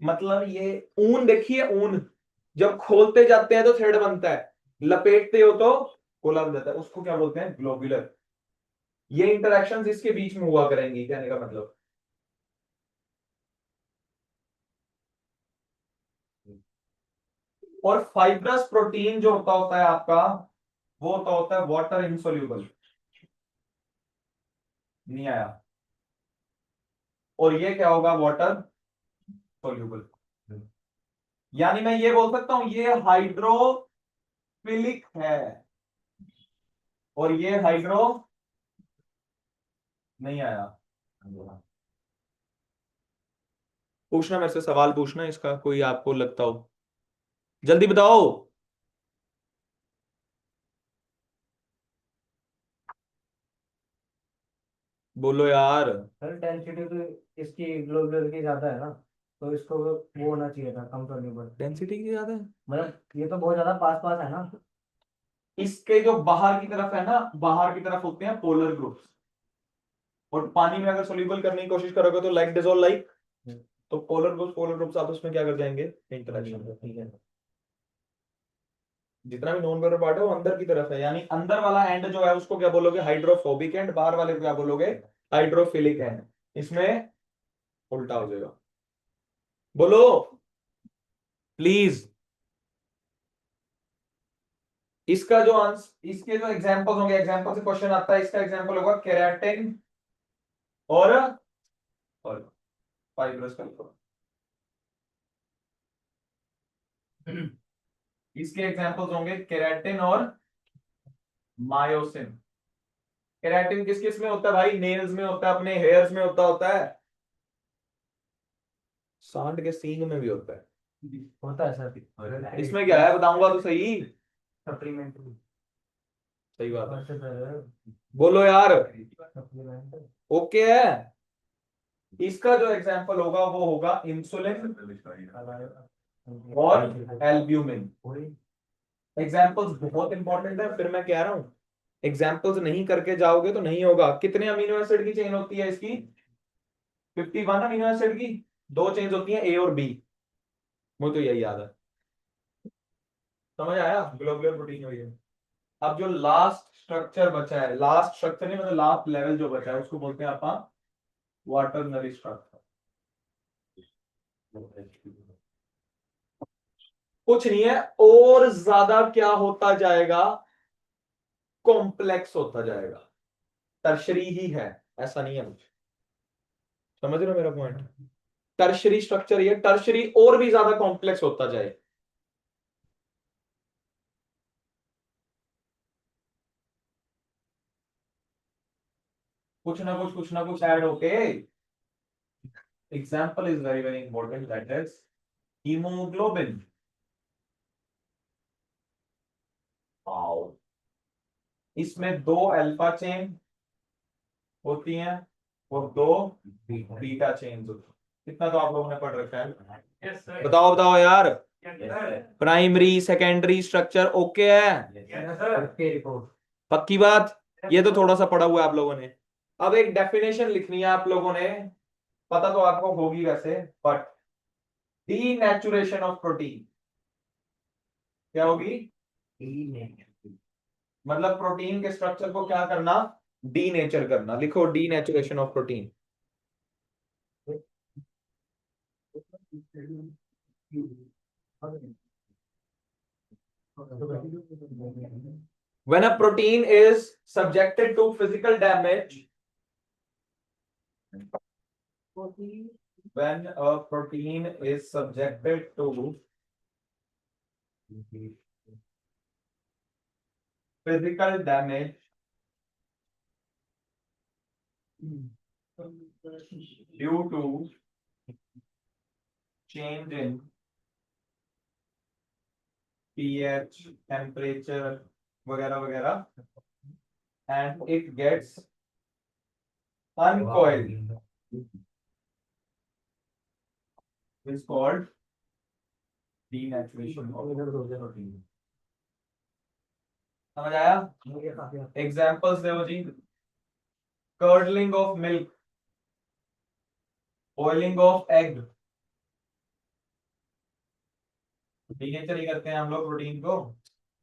A: मतलब ये ऊन देखिए, ऊन जब खोलते जाते हैं तो थ्रेड बनता है, लपेटते हो तो गोला बन जाता है, उसको क्या बोलते हैं? ग्लोबुलर। ये इंटरेक्शंस इसके बीच में हुआ करेंगी, कहने का मतलब। और फाइब्रस प्रोटीन जो होता है आपका, वो होता है वाटर इनसोल्यूबल। नहीं आया? और ये क्या होगा? Water soluble. यानी मैं ये बोल सकता हूं ये हाइड्रोफिलिक है, और ये हाइड्रो नहीं आया। पूछना मेरे से सवाल, पूछना इसका कोई आपको लगता हो, जल्दी बताओ। बोलो यार।
B: सर डेंसिटी तो इसकी ग्लोबुलर की ज्यादा है ना, तो इसको वो होना चाहिए था, कम करनी पड़ती।
A: डेंसिटी की ज्यादा है?
B: मतलब ये तो बहुत ज्यादा पास पास है ना।
A: इसके जो बाहर की तरफ है ना, बाहर की तरफ होते हैं पोलर ग्रुप्स, और पानी में अगर सोल्यूबल करने की कोशिश करोगे तो लाइक डिसॉल्व लाइक, तो पोलर ग्रुप्स आपस में क्या कर जाएंगे? इंटरेक्शन।
B: ठीक है।
A: जितना भी नॉन पोलर पार्ट है वो अंदर की तरफ है, यानी अंदर वाला एंड जो है उसको क्या बोलोगे? Hydrophobic and. बाहर वाले को क्या बोलोगे? Hydrophilic and. इसमें उल्टा हो जाएगा। बोलो प्लीज। इसका जो आंसर, इसके जो एग्जांपल्स होंगे, एग्जांपल से क्वेश्चन आता है, इसका एग्जांपल होगा केराटिन और फाइब्रस कल्चर। इसके एग्जांपल्स होंगे केराटिन और मायोसिन। केराटिन किस किस में होता है भाई? नेल्स में होता है, अपने हेयर्स में होता है, सांड के सींग में भी होता है।
B: होता है सर।
A: इसमें क्या है बताऊंगा तो सही।
B: सप्लीमेंट्री।
A: सही बात है।
B: सप्लीमेंट।
A: बोलो यार। ओके है। इसका जो एग्जांपल होगा वो होगा इंसुलिन और एल्ब्यूमिन। एग्जांपल्स बहुत इंपॉर्टेंट है, फिर मैं कह रहा हूं एग्जांपल्स नहीं करके जाओगे तो नहीं होगा। कितने अमीनो एसिड की चेन होती है इसकी? 51 अमीनो एसिड की। दो चेन्स होती हैं, ए और बी। मुझे तो यही याद है। समझ आया? ग्लोबुलर प्रोटीन हुई है। अब जो लास्ट स्ट्रक्चर बचा है, लास्ट स्ट्रक्चर नहीं मतलब लास्ट लेवल जो बचा है, उसको बोलते हैं आप क्वाटरनरी स्ट्रक्चर। कुछ नहीं है, और ज्यादा क्या होता जाएगा? कॉम्प्लेक्स होता जाएगा। टर्शरी ही है, ऐसा नहीं है कुछ। समझ रहे हो मेरा पॉइंट? टर्शरी स्ट्रक्चर, ये टर्शरी और भी ज्यादा कॉम्प्लेक्स होता जाए। कुछ ना कुछ ऐड होके। Example is very very important, that is haemoglobin. इसमें 2 अल्फा चेन होती हैं और 2 बीटा चेन होती हैं। कितना तो आप लोगों ने पढ़ रखा है।
C: यस सर
A: बताओ बताओ यार,
C: yes sir
A: primary secondary structure okay है,
C: यस सर
B: ओके रिपोर्ट।
A: पक्की बात। ये तो थोड़ा सा पढ़ा हुआ है आप लोगों ने। अब एक डेफिनेशन लिखनी है आप लोगों ने, पता तो आपको होगी वैसे, बट डीनेचुरेशन ऑफ प्रोटीन क्या होगी? मतलब प्रोटीन के स्ट्रक्चर को क्या करना? डीनेचर करना। लिखो denaturation of protein. When a protein is subjected to physical damage, when a protein is subjected to physical damage due to change in pH, temperature वगैरह वगैरह, and it gets uncoiled, is called denaturation of protein. समझ आया? एग्जाम्पल्स दो जी। Curdling of milk, boiling of egg, denature ही करते हैं हम लोग प्रोटीन को।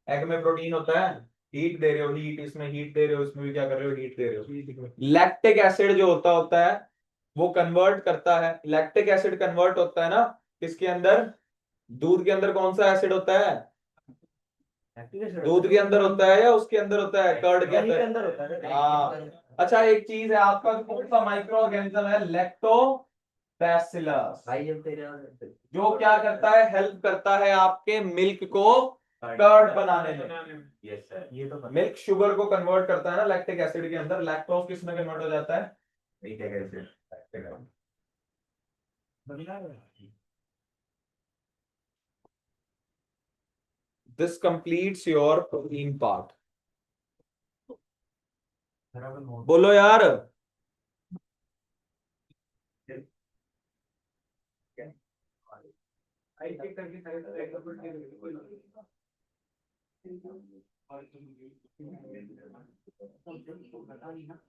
A: एग में प्रोटीन होता है, हीट दे रहे हो, हीट इसमें हीट दे रहे हो, इसमें भी क्या कर रहे हो? हीट दे रहे हो। लैक्टिक एसिड जो होता है वो कन्वर्ट करता है, लैक्टिक एसिड कन्वर्ट होता है ना किसके अंदर? दूध के अंदर। कौन सा एसिड होता है? दूध के अंदर होता है या उसके अंदर होता है? कर्ड के अंदर
B: होता है।
A: हाँ। अच्छा एक चीज है, आपका कौन सा माइक्रो ऑर्गेनिज्म है? लैक्टोबैसिलस,
B: भाई जब तेरे
A: जो क्या करता है? हेल्प करता है आपके मिल्क को कर्ड बनाने में।
B: यस सर, ये तो
A: मिल्क शुगर को कन्वर्ट करता है ना लैक्टिक एसिड के अंदर। लैक्टोज किस में कन्वर्ट हो जाता है? This completes your protein part. बोलो यार।